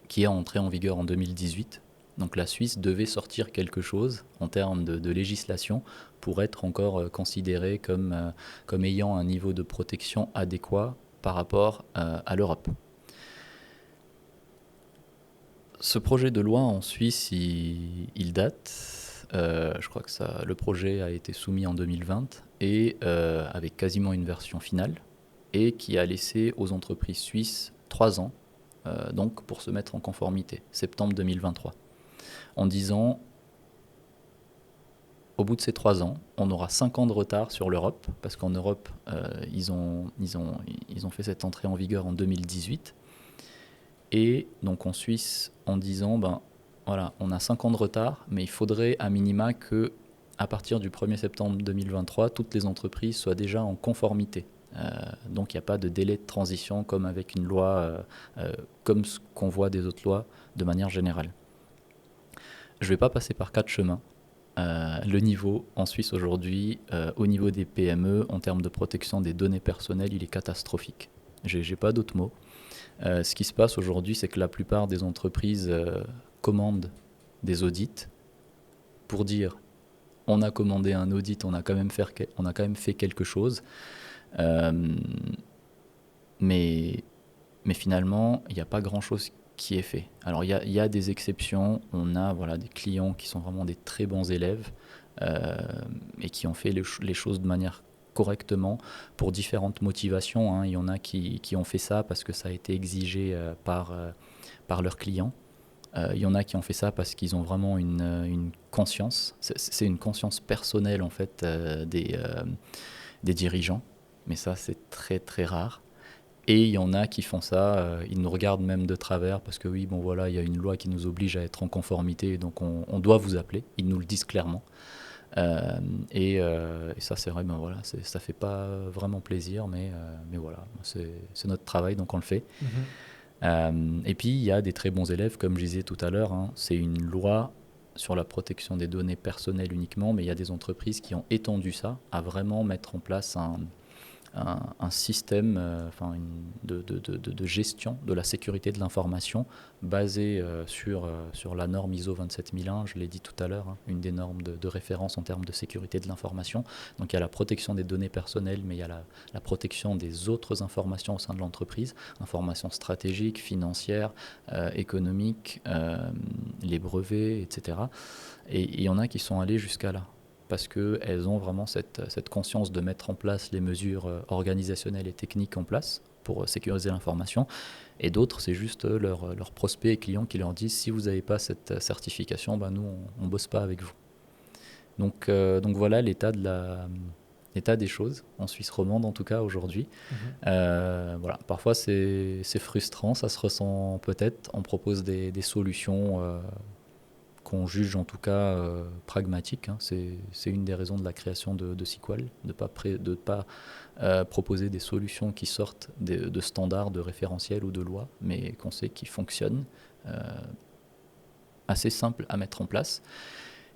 qui est entré en vigueur en 2018. Donc la Suisse devait sortir quelque chose en termes de législation pour être encore considérée comme ayant un niveau de protection adéquat par rapport à l'Europe. Ce projet de loi en Suisse, il date. Je crois que le projet a été soumis en 2020 et avec quasiment une version finale, et qui a laissé aux entreprises suisses 3 ans donc pour se mettre en conformité, septembre 2023. En disant, au bout de ces 3 ans, on aura 5 ans de retard sur l'Europe, parce qu'en Europe, ils ont fait cette entrée en vigueur en 2018. Et donc en Suisse, en disant, voilà, on a 5 ans de retard, mais il faudrait à minima que, à partir du 1er septembre 2023, toutes les entreprises soient déjà en conformité. Donc il n'y a pas de délai de transition comme avec une loi, comme ce qu'on voit des autres lois de manière générale. Je ne vais pas passer par 4 chemins. Le niveau en Suisse aujourd'hui, au niveau des PME, en termes de protection des données personnelles, il est catastrophique. J'ai pas d'autres mots. Ce qui se passe aujourd'hui, c'est que la plupart des entreprises commandent des audits pour dire on a commandé un audit, on a quand même fait quelque chose. Mais finalement, il n'y a pas grand-chose qui est fait. Alors il y a des exceptions, on a des clients qui sont vraiment des très bons élèves et qui ont fait les choses de manière correctement pour différentes motivations. Il y en a qui ont fait ça parce que ça a été exigé par leurs clients. Il y en a qui ont fait ça parce qu'ils ont vraiment une conscience. C'est une conscience personnelle en fait des dirigeants, mais ça c'est très très rare. Et il y en a qui font ça, ils nous regardent même de travers parce que oui, bon voilà, il y a une loi qui nous oblige à être en conformité, donc on doit vous appeler, ils nous le disent clairement. Et ça c'est vrai, voilà, ça fait pas vraiment plaisir, mais voilà, c'est notre travail, donc on le fait. Et puis il y a des très bons élèves, comme je disais tout à l'heure, c'est une loi sur la protection des données personnelles uniquement, mais il y a des entreprises qui ont étendu ça à vraiment mettre en place un système de gestion de la sécurité de l'information basé sur la norme ISO 27001, je l'ai dit tout à l'heure, une des normes de référence en termes de sécurité de l'information. Donc il y a la protection des données personnelles, mais il y a la protection des autres informations au sein de l'entreprise, informations stratégiques, financières, économiques, les brevets, etc. Et il y en a qui sont allés jusqu'à là, parce qu'elles ont vraiment cette conscience de mettre en place les mesures organisationnelles et techniques en place pour sécuriser l'information. Et d'autres, c'est juste leurs prospects et clients qui leur disent si vous n'avez pas cette certification, nous, on ne bosse pas avec vous. Donc voilà l'état des choses, en Suisse romande en tout cas aujourd'hui. Voilà. Parfois c'est frustrant, ça se ressent peut-être. On propose des solutions qu'on juge en tout cas pragmatique. C'est une des raisons de la création de SQL, de ne pas proposer des solutions qui sortent de standards, de référentiels ou de lois, mais qu'on sait qu'ils fonctionnent, assez simples à mettre en place.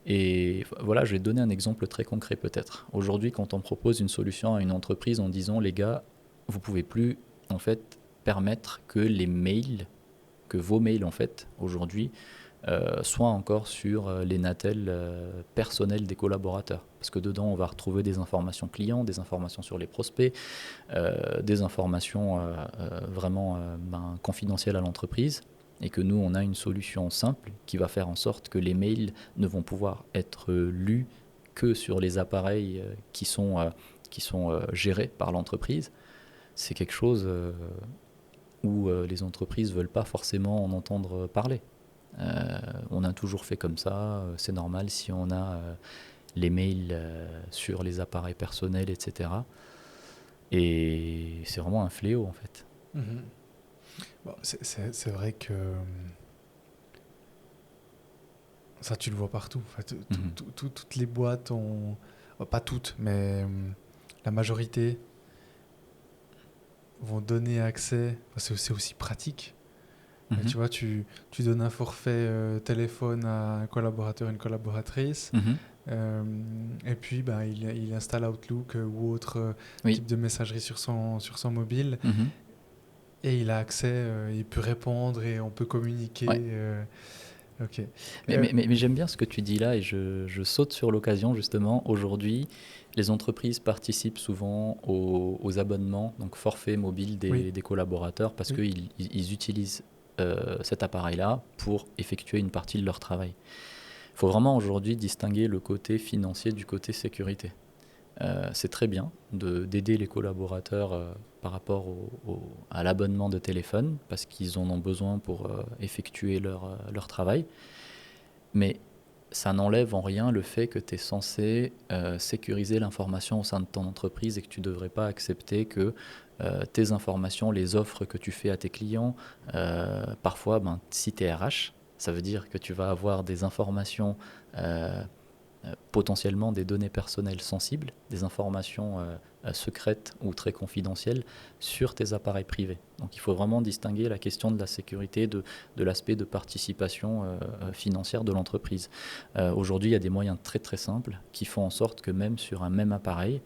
Et voilà, je vais te donner un exemple très concret peut-être. Aujourd'hui, quand on propose une solution à une entreprise en disant, les gars, vous pouvez plus en fait permettre que les mails, que vos mails en fait aujourd'hui soient encore sur les natels personnels des collaborateurs. Parce que dedans, on va retrouver des informations clients, des informations sur les prospects, des informations vraiment confidentielles à l'entreprise. Et que nous, on a une solution simple qui va faire en sorte que les mails ne vont pouvoir être lus que sur les appareils qui sont gérés par l'entreprise. C'est quelque chose où les entreprises ne veulent pas forcément en entendre parler. On a toujours fait comme ça, c'est normal si on a les mails sur les appareils personnels, etc. Et c'est vraiment un fléau en fait. Mhm. Bon, c'est vrai que ça, tu le vois partout. Enfin, toutes les boîtes ont, pas toutes, mais la majorité vont donner accès. C'est aussi pratique. Mhm. Tu vois, tu donnes un forfait téléphone à un collaborateur, une collaboratrice, Mhm. et puis il installe Outlook ou autre Oui. type de messagerie sur son mobile, Mhm. et il a accès, il peut répondre et on peut communiquer. Ouais. Ok. Mais j'aime bien ce que tu dis là et je saute sur l'occasion justement. Aujourd'hui, les entreprises participent souvent aux abonnements, donc forfait mobile Oui. des collaborateurs parce Oui. qu'ils utilisent cet appareil-là pour effectuer une partie de leur travail. Il faut vraiment aujourd'hui distinguer le côté financier du côté sécurité. C'est très bien d'aider les collaborateurs par rapport à l'abonnement de téléphone parce qu'ils en ont besoin pour effectuer leur travail. Mais ça n'enlève en rien le fait que tu es censé sécuriser l'information au sein de ton entreprise et que tu ne devrais pas accepter que tes informations, les offres que tu fais à tes clients, parfois, si tu es RH, ça veut dire que tu vas avoir des informations, potentiellement des données personnelles sensibles, des informations secrètes ou très confidentielles sur tes appareils privés. Donc il faut vraiment distinguer la question de la sécurité de l'aspect de participation financière de l'entreprise. Aujourd'hui, il y a des moyens très très simples qui font en sorte que même sur un même appareil,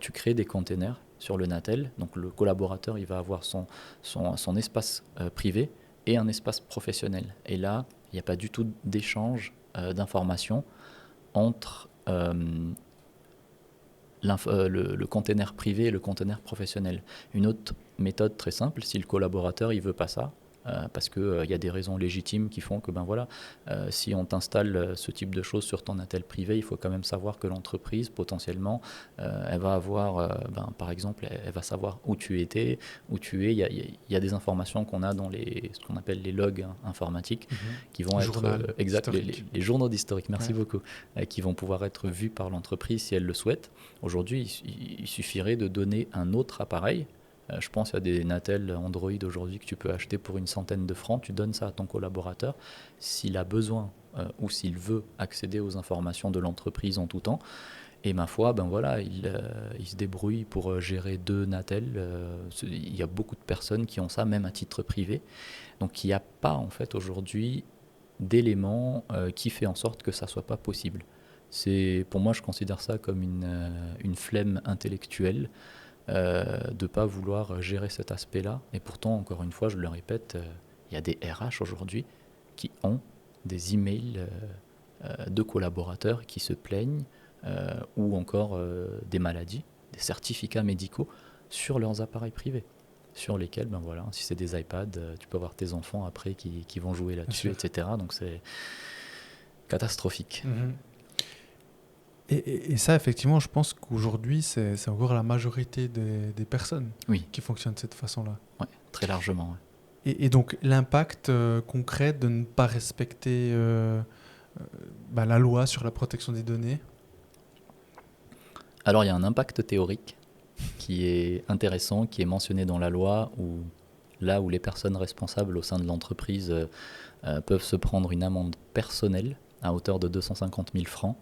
tu crées des containers sur le Natel. Donc le collaborateur, il va avoir son espace privé et un espace professionnel. Et là, il n'y a pas du tout d'échange d'informations entre le container privé et le container professionnel. Une autre méthode très simple, si le collaborateur il veut pas ça, parce qu'il y a des raisons légitimes qui font que si on t'installe ce type de choses sur ton Natel privé, il faut quand même savoir que l'entreprise potentiellement elle va avoir, par exemple, elle va savoir où tu étais, où tu es. Il y a des informations qu'on a dans ce qu'on appelle les logs informatiques qui vont Journal être exact, historique. les journaux d'historique, merci Ouais. beaucoup, qui vont pouvoir être vus par l'entreprise si elle le souhaite. Aujourd'hui, il suffirait de donner un autre appareil. Je pense à des Natel Android aujourd'hui que tu peux acheter pour une centaine de francs. Tu donnes ça à ton collaborateur. S'il a besoin ou s'il veut accéder aux informations de l'entreprise en tout temps, et ma foi, il se débrouille pour gérer 2 Natel. Il y a beaucoup de personnes qui ont ça, même à titre privé. Donc il n'y a pas en fait aujourd'hui d'éléments qui fait en sorte que ça soit pas possible. Pour moi, je considère ça comme une flemme intellectuelle de ne pas vouloir gérer cet aspect-là. Et pourtant, encore une fois, je le répète, il y a des RH aujourd'hui qui ont des emails de collaborateurs qui se plaignent ou encore des maladies, des certificats médicaux sur leurs appareils privés. Sur lesquels, si c'est des iPads, tu peux avoir tes enfants après qui vont jouer là-dessus, etc. Donc c'est catastrophique. Mhm. Et ça, effectivement, je pense qu'aujourd'hui, c'est encore la majorité des personnes qui fonctionnent de cette façon-là. Oui, très largement. Ouais. Et donc, l'impact concret de ne pas respecter la loi sur la protection des données. Alors, il y a un impact théorique qui est intéressant, qui est mentionné dans la loi, là où les personnes responsables au sein de l'entreprise peuvent se prendre une amende personnelle à hauteur de 250 000 francs.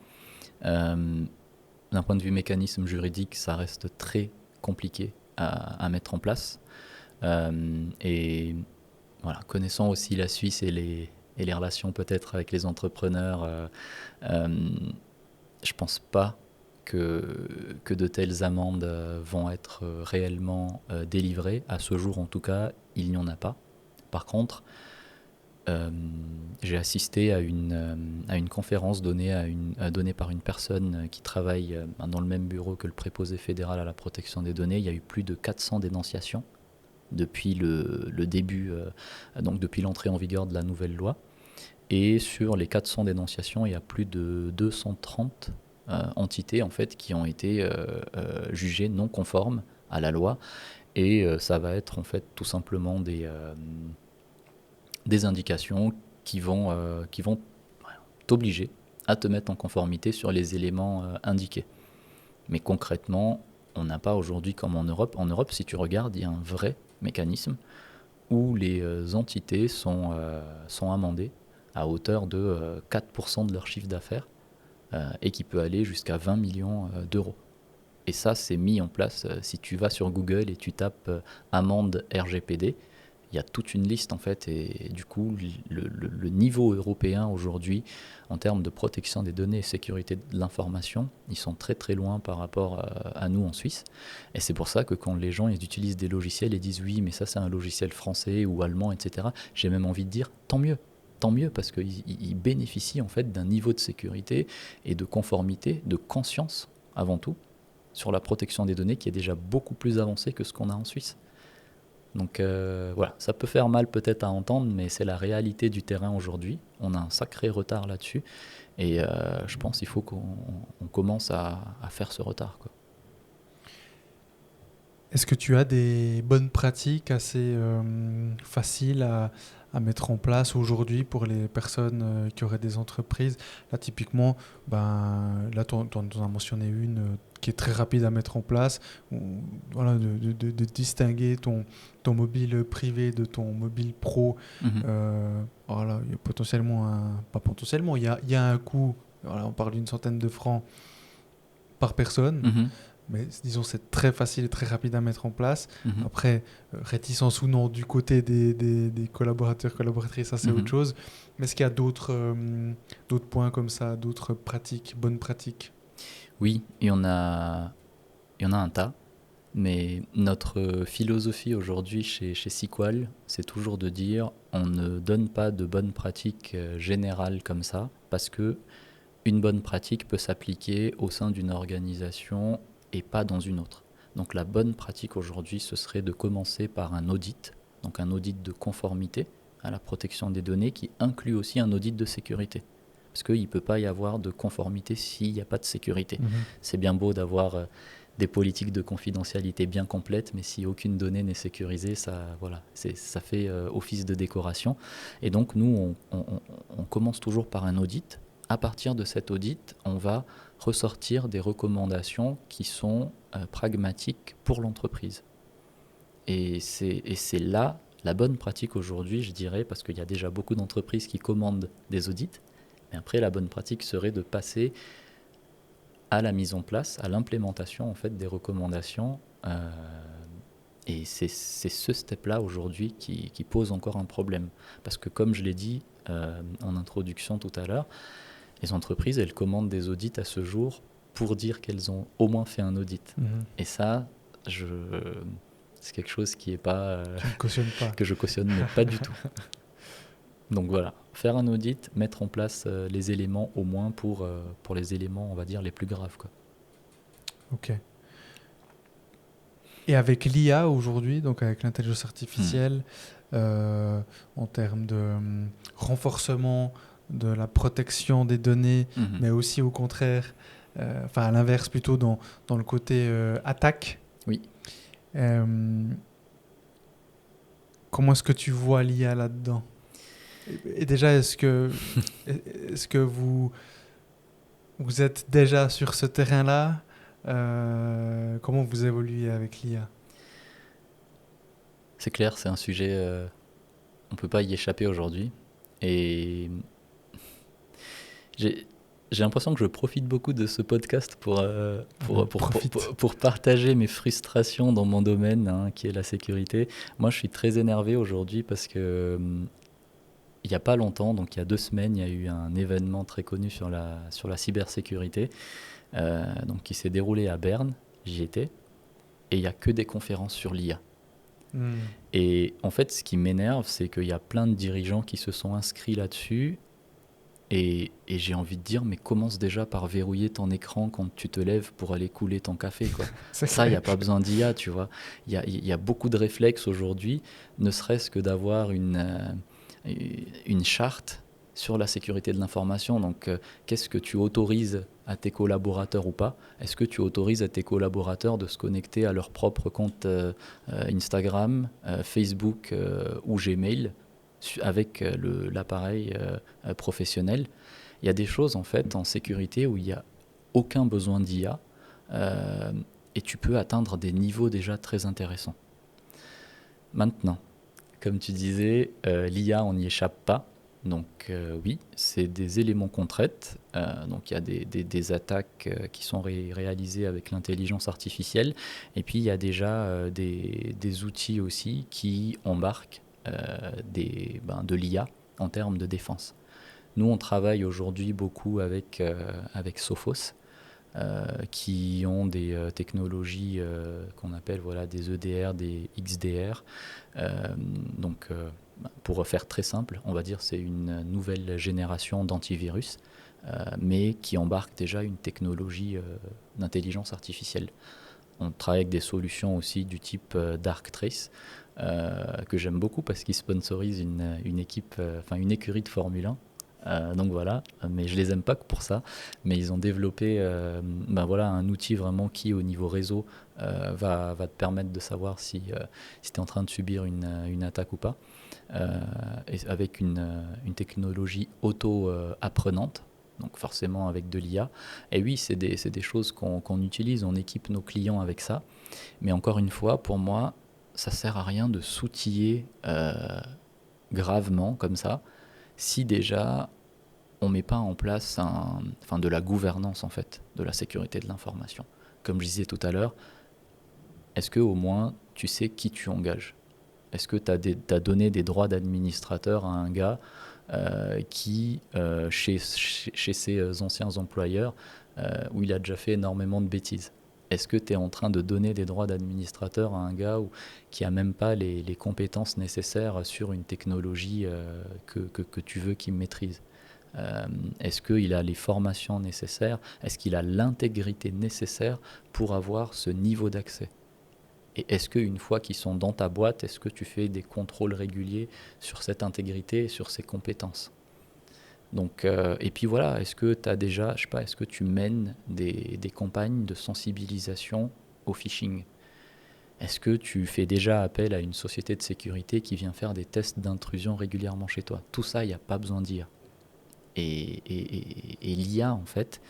D'un point de vue mécanisme juridique, ça reste très compliqué à mettre en place. Et voilà, connaissant aussi la Suisse et et les relations peut-être avec les entrepreneurs, je pense pas que de telles amendes vont être réellement délivrées. À ce jour, en tout cas, il n'y en a pas. Par contre, j'ai assisté à une conférence donnée par une personne qui travaille dans le même bureau que le préposé fédéral à la protection des données. Il y a eu plus de 400 dénonciations depuis le début, donc depuis l'entrée en vigueur de la nouvelle loi. Et sur les 400 dénonciations, il y a plus de 230 entités en fait, qui ont été jugées non conformes à la loi. Et ça va être en fait tout simplement des indications qui vont t'obliger à te mettre en conformité sur les éléments indiqués. Mais concrètement, on n'a pas aujourd'hui comme en Europe. En Europe, si tu regardes, il y a un vrai mécanisme où les entités sont amendées à hauteur de 4% de leur chiffre d'affaires et qui peut aller jusqu'à 20 millions d'euros. Et ça, c'est mis en place. Si tu vas sur Google et tu tapes amende RGPD, il y a toute une liste en fait, et du coup le niveau européen aujourd'hui en termes de protection des données et sécurité de l'information, ils sont très très loin par rapport à nous en Suisse. Et c'est pour ça que quand les gens ils utilisent des logiciels et disent oui mais ça c'est un logiciel français ou allemand, etc., j'ai même envie de dire tant mieux parce qu'ils bénéficient en fait d'un niveau de sécurité et de conformité, de conscience avant tout sur la protection des données qui est déjà beaucoup plus avancé que ce qu'on a en Suisse. Donc voilà, ça peut faire mal peut-être à entendre, mais c'est la réalité du terrain aujourd'hui. On a un sacré retard là-dessus et je pense qu'il faut qu'on commence à faire ce retard, quoi. Est-ce que tu as des bonnes pratiques assez faciles à mettre en place aujourd'hui pour les personnes qui auraient des entreprises? Là, typiquement, là, tu en as mentionné une qui est très rapide à mettre en place. Voilà, de distinguer ton mobile privé de ton mobile pro. Voilà, il y a potentiellement pas potentiellement, il y a un coût. Voilà, on parle d'une centaine de francs par personne. Mais disons, c'est très facile et très rapide à mettre en place. Après, réticence ou non du côté des collaborateurs, collaboratrices, ça c'est autre chose. Mais est-ce qu'il y a d'autres points comme ça, d'autres pratiques, bonnes pratiques? Oui, il y en a un tas. Mais notre philosophie aujourd'hui chez Sequal, c'est toujours de dire on ne donne pas de bonnes pratiques générales comme ça, parce que une bonne pratique peut s'appliquer au sein d'une organisation et pas dans une autre. Donc la bonne pratique aujourd'hui, ce serait de commencer par un audit, donc un audit de conformité à la protection des données qui inclut aussi un audit de sécurité. Parce qu'il ne peut pas y avoir de conformité s'il n'y a pas de sécurité. C'est bien beau d'avoir des politiques de confidentialité bien complètes, mais si aucune donnée n'est sécurisée, ça fait office de décoration. Et donc nous, on commence toujours par un audit. À partir de cet audit, on va ressortir des recommandations qui sont pragmatiques pour l'entreprise. Et c'est là la bonne pratique aujourd'hui, je dirais, parce qu'il y a déjà beaucoup d'entreprises qui commandent des audits. Mais après, la bonne pratique serait de passer à la mise en place, à l'implémentation en fait, des recommandations. Et c'est ce step-là aujourd'hui qui pose encore un problème. Parce que comme je l'ai dit en introduction tout à l'heure, les entreprises, elles commandent des audits à ce jour pour dire qu'elles ont au moins fait un audit. Et ça, c'est quelque chose qui est pas, que je cautionne mais pas du tout. Donc voilà, faire un audit, mettre en place les éléments au moins pour les éléments, on va dire, les plus graves, quoi. Ok. Et avec l'IA aujourd'hui, donc avec l'intelligence artificielle, en termes de renforcement de la protection des données, mais aussi au contraire, à l'inverse plutôt dans le côté attaque. Oui. Comment est-ce que tu vois l'IA là-dedans? Et déjà, est-ce que vous êtes déjà sur ce terrain-là? Comment vous évoluez avec l'IA? C'est clair, c'est un sujet, on ne peut pas y échapper aujourd'hui. Et j'ai l'impression que je profite beaucoup de ce podcast pour partager mes frustrations dans mon domaine, qui est la sécurité. Moi, je suis très énervé aujourd'hui parce que il n'y a pas longtemps, donc il y a 2 semaines, il y a eu un événement très connu sur la cybersécurité, donc qui s'est déroulé à Berne, j'y étais, et il n'y a que des conférences sur l'IA. Et en fait, ce qui m'énerve, c'est qu'il y a plein de dirigeants qui se sont inscrits là-dessus. Et j'ai envie de dire, mais commence déjà par verrouiller ton écran quand tu te lèves pour aller couler ton café, quoi. Ça, il n'y a pas besoin d'IA, tu vois. Il y a beaucoup de réflexes aujourd'hui, ne serait-ce que d'avoir une charte sur la sécurité de l'information. Donc, qu'est-ce que tu autorises à tes collaborateurs ou pas? Est-ce que tu autorises à tes collaborateurs de se connecter à leur propre compte Instagram, Facebook ou Gmail avec l'appareil professionnel? Il y a des choses en fait en sécurité où il n'y a aucun besoin d'IA et tu peux atteindre des niveaux déjà très intéressants. Maintenant, comme tu disais, l'IA, on n'y échappe pas. Donc oui, c'est des éléments qu'on traite. Donc il y a des attaques qui sont réalisées avec l'intelligence artificielle. Et puis il y a déjà des outils aussi qui embarquent de l'IA en termes de défense. Nous, on travaille aujourd'hui beaucoup avec Sophos, qui ont des technologies qu'on appelle des EDR, des XDR. Pour faire très simple, on va dire c'est une nouvelle génération d'antivirus, mais qui embarque déjà une technologie d'intelligence artificielle. On travaille avec des solutions aussi du type Darktrace, que j'aime beaucoup parce qu'ils sponsorisent une écurie de Formule 1. Donc voilà, mais je les aime pas que pour ça. Mais ils ont développé un outil vraiment qui, au niveau réseau, va te permettre de savoir si tu es en train de subir une attaque ou pas, et avec une technologie auto-apprenante. Donc forcément avec de l'IA. Et oui, c'est des choses qu'on utilise, on équipe nos clients avec ça. Mais encore une fois, pour moi, ça sert à rien de s'outiller gravement comme ça, si déjà on ne met pas en place de la gouvernance en fait, de la sécurité de l'information. Comme je disais tout à l'heure, est-ce que au moins tu sais qui tu engages? Est-ce que tu as donné des droits d'administrateur à un gars qui, chez ses anciens employeurs, où il a déjà fait énormément de bêtises? Est-ce que tu es en train de donner des droits d'administrateur à un gars qui n'a même pas les compétences nécessaires sur une technologie que tu veux qu'il maîtrise? Est-ce qu'il a les formations nécessaires? Est-ce qu'il a l'intégrité nécessaire pour avoir ce niveau d'accès? Et est-ce qu'une fois qu'ils sont dans ta boîte, est-ce que tu fais des contrôles réguliers sur cette intégrité et sur ces compétences? Donc, et puis voilà, est-ce que tu as déjà, je sais pas, est-ce que tu mènes des campagnes de sensibilisation au phishing? Est-ce que tu fais déjà appel à une société de sécurité qui vient faire des tests d'intrusion régulièrement chez toi? Tout ça, il n'y a pas besoin d'IA. Et l'IA, en fait,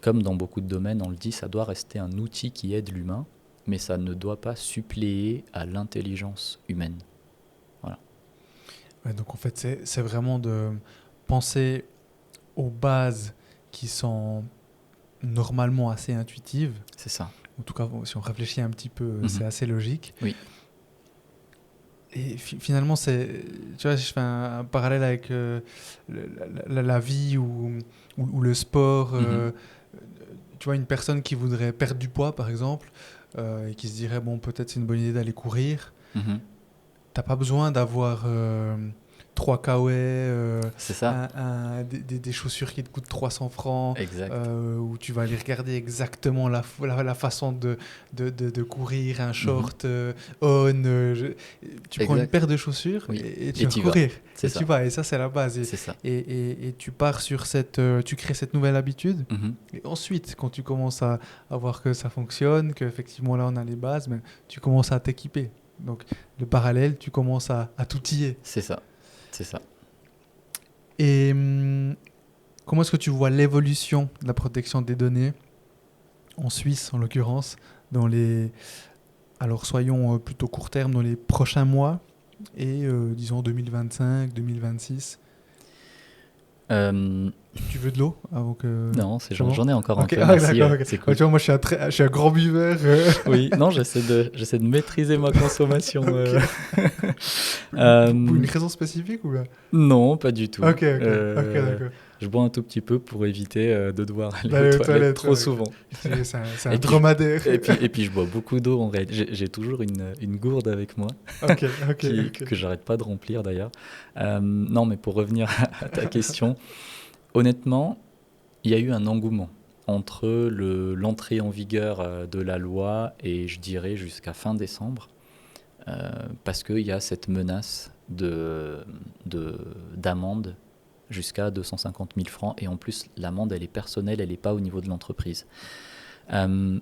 comme dans beaucoup de domaines, on le dit, ça doit rester un outil qui aide l'humain, mais ça ne doit pas suppléer à l'intelligence humaine. Voilà. Ouais, donc en fait, c'est vraiment de penser aux bases qui sont normalement assez intuitives. C'est ça. En tout cas, si on réfléchit un petit peu, c'est assez logique. Oui. Et finalement, tu vois, je fais un parallèle avec la vie ou le sport. Tu vois, une personne qui voudrait perdre du poids, par exemple, et qui se dirait, bon, peut-être c'est une bonne idée d'aller courir. T'as pas besoin d'avoir 3 kawaii, c'est ça. Des chaussures qui te coûtent 300 francs, exact. Où tu vas aller regarder exactement la façon de courir, un short tu prends une paire de chaussures et tu vas courir. Et tu vas, et ça c'est la base. C'est ça. Et tu pars sur tu crées cette nouvelle habitude. Et ensuite, quand tu commences à voir que ça fonctionne, qu'effectivement là on a les bases, ben, tu commences à t'équiper. Donc le parallèle, tu commences à t'outiller. C'est ça. C'est ça. Et comment est-ce que tu vois l'évolution de la protection des données en Suisse, en l'occurrence, alors soyons plutôt court terme, dans les prochains mois et disons 2025, 2026? Euh, Tu veux de l'eau avant que... non, C'est bon. j'en ai encore un Ok, peu, merci, d'accord, ok. c'est Ouais, cool. tu vois, moi, je suis un grand buveur. Oui, non, j'essaie de maîtriser ma consommation. Ok. Pour une Euh, raison spécifique ou bien? non, pas du tout. Ok, d'accord. Je bois un tout petit peu pour éviter de devoir aller aux D'aller aux toilettes toilettes, trop ouais, ok. souvent. C'est un Et puis, dromadaire. et puis je bois beaucoup d'eau en réalité. J'ai toujours une gourde avec moi Ok, ok, ok. que j'arrête pas de remplir d'ailleurs. Non, mais pour revenir à ta question, honnêtement, il y a eu un engouement entre l'entrée en vigueur de la loi et je dirais jusqu'à fin décembre, parce qu'il y a cette menace d'amende jusqu'à 250 000 francs et en plus l'amende elle est personnelle, elle n'est pas au niveau de l'entreprise. Euh,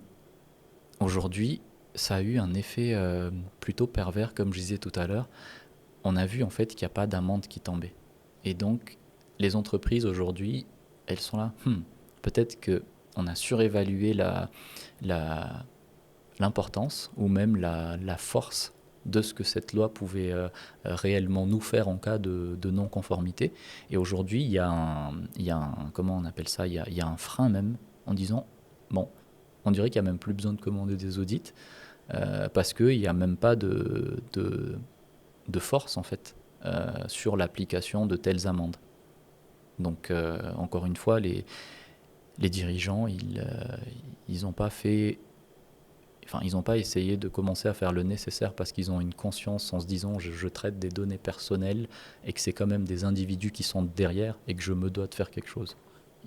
Aujourd'hui, ça a eu un effet plutôt pervers comme je disais tout à l'heure. On a vu en fait qu'il n'y a pas d'amende qui tombait. Et donc, les entreprises aujourd'hui, elles sont là. Peut-être qu'on a surévalué la, l'importance ou même la force de ce que cette loi pouvait réellement nous faire en cas de non-conformité. Et aujourd'hui, il y a un, comment on appelle ça, il y a un frein même en disant, bon, on dirait qu'il n'y a même plus besoin de commander des audits parce qu'il n'y a même pas de force en fait sur l'application de telles amendes. Donc encore une fois, les dirigeants, ils n'ont pas fait, enfin ils n'ont pas essayé de commencer à faire le nécessaire parce qu'ils ont une conscience en se disant je traite des données personnelles et que c'est quand même des individus qui sont derrière et que je me dois de faire quelque chose.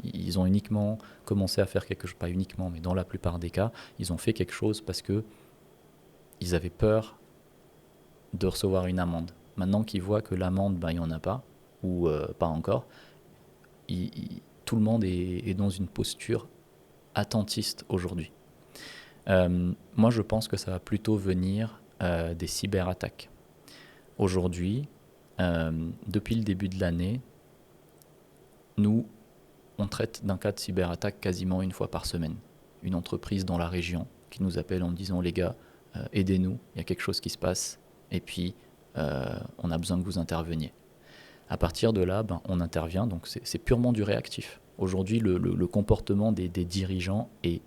Ils ont uniquement commencé à faire quelque chose, pas uniquement, mais dans la plupart des cas, ils ont fait quelque chose parce que ils avaient peur de recevoir une amende. Maintenant qu'ils voient que l'amende, ben, il n'y en a pas, ou pas encore, tout le monde est dans une posture attentiste aujourd'hui. Moi, je pense que ça va plutôt venir des cyberattaques. Aujourd'hui, depuis le début de l'année, nous, on traite d'un cas de cyberattaque quasiment une fois par semaine. Une entreprise dans la région qui nous appelle en disant les gars, aidez-nous, il y a quelque chose qui se passe, et puis on a besoin que vous interveniez. À partir de là, ben, on intervient, donc c'est purement du réactif. Aujourd'hui, le comportement des dirigeants est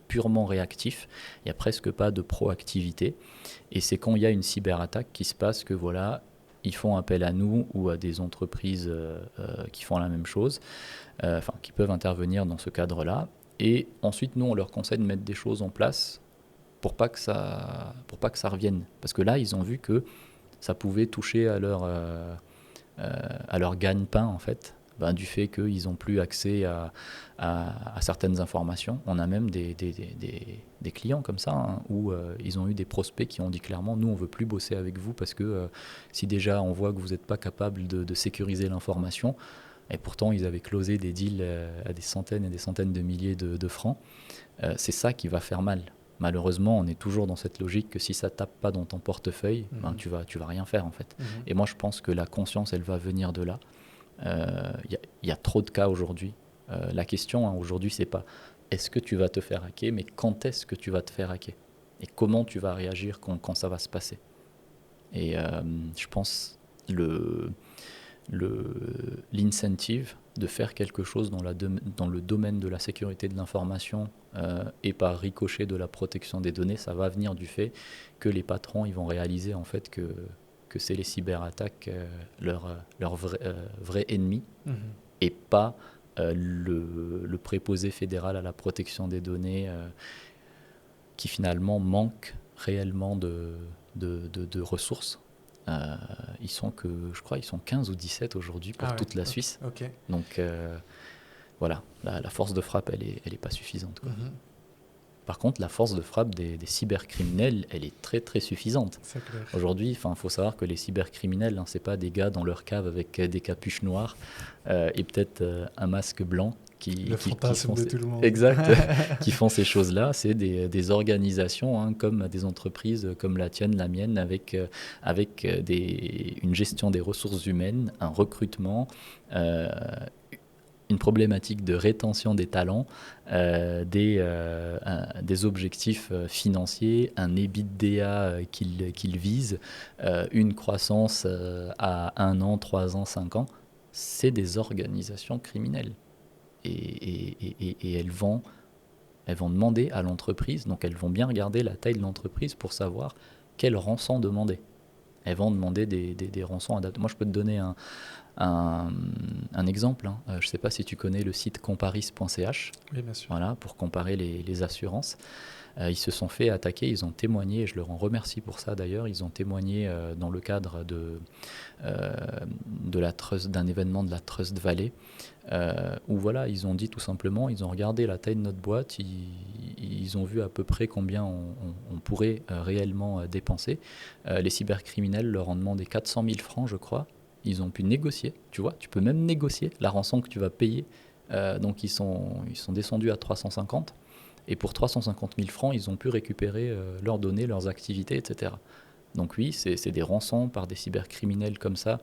purement réactif. Il n'y a presque pas de proactivité. Et c'est quand il y a une cyberattaque qui se passe que voilà, ils font appel à nous ou à des entreprises qui font la même chose, enfin qui peuvent intervenir dans ce cadre-là. Et ensuite, nous, on leur conseille de mettre des choses en place pour pas que ça revienne. Parce que là, ils ont vu que ça pouvait toucher à leur gagne-pain en fait, ben, du fait qu'ils n'ont plus accès à certaines informations. On a même des clients comme ça hein, où ils ont eu des prospects qui ont dit clairement nous on ne veut plus bosser avec vous parce que si déjà on voit que vous n'êtes pas capable de sécuriser l'information, et pourtant ils avaient closé des deals à des centaines et des centaines de milliers de francs, c'est ça qui va faire mal. Malheureusement, on est toujours dans cette logique que si ça tape pas dans ton portefeuille, ben, tu vas rien faire en fait. Et moi, je pense que la conscience, elle va venir de là. Y a trop de cas aujourd'hui. La question hein, aujourd'hui, c'est pas est-ce que tu vas te faire hacker, mais quand est-ce que tu vas te faire hacker et comment tu vas réagir quand ça va se passer. Et je pense l'incentive de faire quelque chose dans le domaine de la sécurité de l'information et par ricochet de la protection des données, ça va venir du fait que les patrons ils vont réaliser en fait que c'est les cyberattaques leur vrai ennemi et pas le préposé fédéral à la protection des données qui finalement manque réellement de ressources. Ils sont je crois, ils sont 15 ou 17 aujourd'hui pour toute la Suisse. Okay. Donc voilà, la force de frappe, elle est pas suffisante. Quoi. Par contre, la force de frappe des cybercriminels, elle est très très suffisante. Aujourd'hui, il faut savoir que les cybercriminels, hein, c'est pas des gars dans leur cave avec des capuches noires et peut-être un masque blanc. Le fantasme de tout le monde. Exact. Qui font ces choses-là. C'est des organisations hein, comme des entreprises comme la tienne, la mienne, avec une gestion des ressources humaines, un recrutement, une problématique de rétention des talents, des objectifs financiers, un EBITDA qu'ils visent, une croissance à 1 an, 3 ans, 5 ans. c'est des organisations criminelles. Et elles vont demander à l'entreprise, donc elles vont bien regarder la taille de l'entreprise pour savoir quelle rançon demander. Elles vont demander des rançons adaptées. Moi, je peux te donner un exemple. Je ne sais pas si tu connais le site comparis.ch. Oui, bien sûr. Voilà, pour comparer les assurances. Ils se sont fait attaquer, ils ont témoigné, et je leur en remercie pour ça d'ailleurs, ils ont témoigné dans le cadre d'un événement de la Trust Valley, où voilà, ils ont dit tout simplement, ils ont regardé la taille de notre boîte, ils ont vu à peu près combien on pourrait réellement dépenser. Les cybercriminels leur ont demandé 400 000 francs, je crois. Ils ont pu négocier, tu vois, tu peux même négocier la rançon que tu vas payer. Donc ils sont descendus à 350. Et pour 350 000 francs, ils ont pu récupérer leurs données, leurs activités, etc. Donc oui, c'est des rançons par des cybercriminels comme ça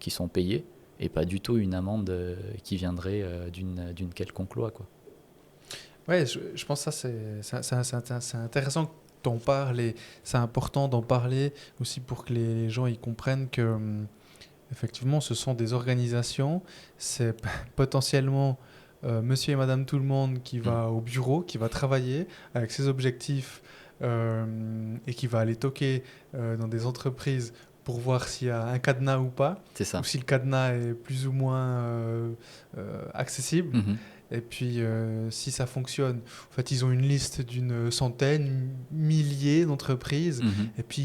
qui sont payés, et pas du tout une amende qui viendrait d'une quelconque loi, quoi. Ouais, je pense que c'est intéressant que tu en parles, et c'est important d'en parler aussi pour que les gens y comprennent que effectivement, ce sont des organisations, c'est potentiellement monsieur et madame tout le monde qui va au bureau, qui va travailler avec ses objectifs et qui va aller toquer dans des entreprises pour voir s'il y a un cadenas ou pas, C'est ça. ou si le cadenas est plus ou moins accessible. Mhm. Et puis, si ça fonctionne, en fait, ils ont une liste d'une centaine, milliers d'entreprises. Mhm. Et puis,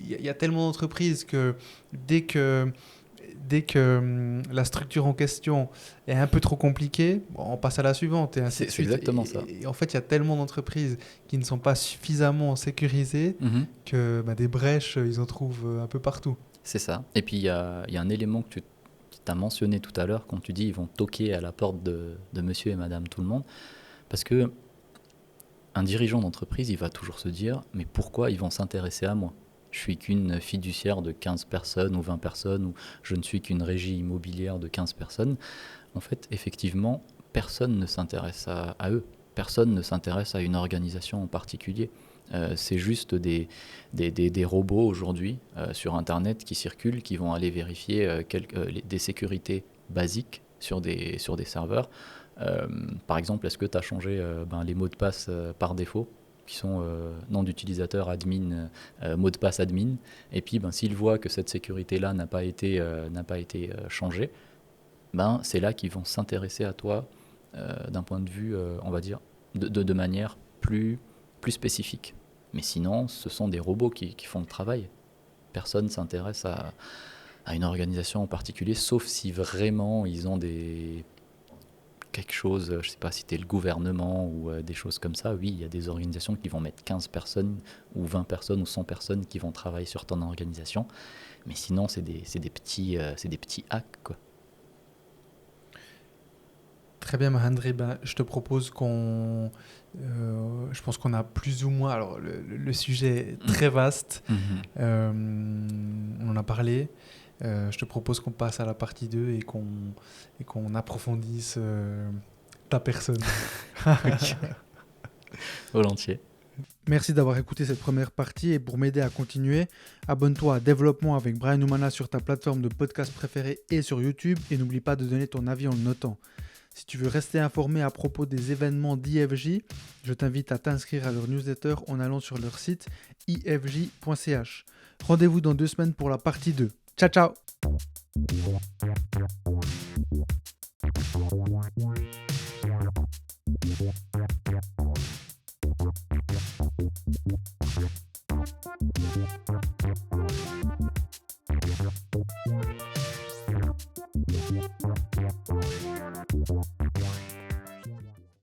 il y a tellement d'entreprises que dès que la structure en question est un peu trop compliquée, bon, on passe à la suivante et ainsi de C'est suite. exactement ça. Et en fait, il y a tellement d'entreprises qui ne sont pas suffisamment sécurisées Mhm. que des brèches, ils en trouvent un peu partout. C'est ça. Et puis il y a un élément que tu as mentionné tout à l'heure quand tu dis ils vont toquer à la porte de monsieur et madame tout le monde. Parce que un dirigeant d'entreprise, il va toujours se dire mais pourquoi ils vont s'intéresser à moi ? Je suis qu'une fiduciaire de 15 personnes ou 20 personnes, ou je ne suis qu'une régie immobilière de 15 personnes. En fait, effectivement, personne ne s'intéresse à eux. Personne ne s'intéresse à une organisation en particulier. C'est juste des robots aujourd'hui sur Internet qui circulent, qui vont aller vérifier des sécurités basiques sur des serveurs. Par exemple, est-ce que tu as changé les mots de passe par défaut, qui sont nom d'utilisateur admin, mot de passe admin, et puis s'ils voient que cette sécurité-là n'a pas été changée, c'est là qu'ils vont s'intéresser à toi d'un point de vue, on va dire, de manière plus spécifique. Mais sinon, ce sont des robots qui font le travail. Personne ne s'intéresse à une organisation en particulier, sauf si vraiment ils ont quelque chose, je ne sais pas si c'était le gouvernement ou des choses comme ça. Oui, il y a des organisations qui vont mettre 15 personnes ou 20 personnes ou 100 personnes qui vont travailler sur ton organisation. Mais sinon, c'est des petits hacks, quoi. Très bien, Mahendri. Je te propose je pense qu'on a plus ou moins... Alors, le sujet est très vaste. On en a parlé. Je te propose qu'on passe à la partie 2 et qu'on approfondisse ta personne. Volontiers. Merci d'avoir écouté cette première partie, et pour m'aider à continuer, abonne-toi à Développement avec Brian Oumana sur ta plateforme de podcast préférée et sur YouTube, et n'oublie pas de donner ton avis en le notant. Si tu veux rester informé à propos des événements d'IFJ, je t'invite à t'inscrire à leur newsletter en allant sur leur site ifj.ch. Rendez-vous dans 2 semaines pour la partie 2. Ciao ciao!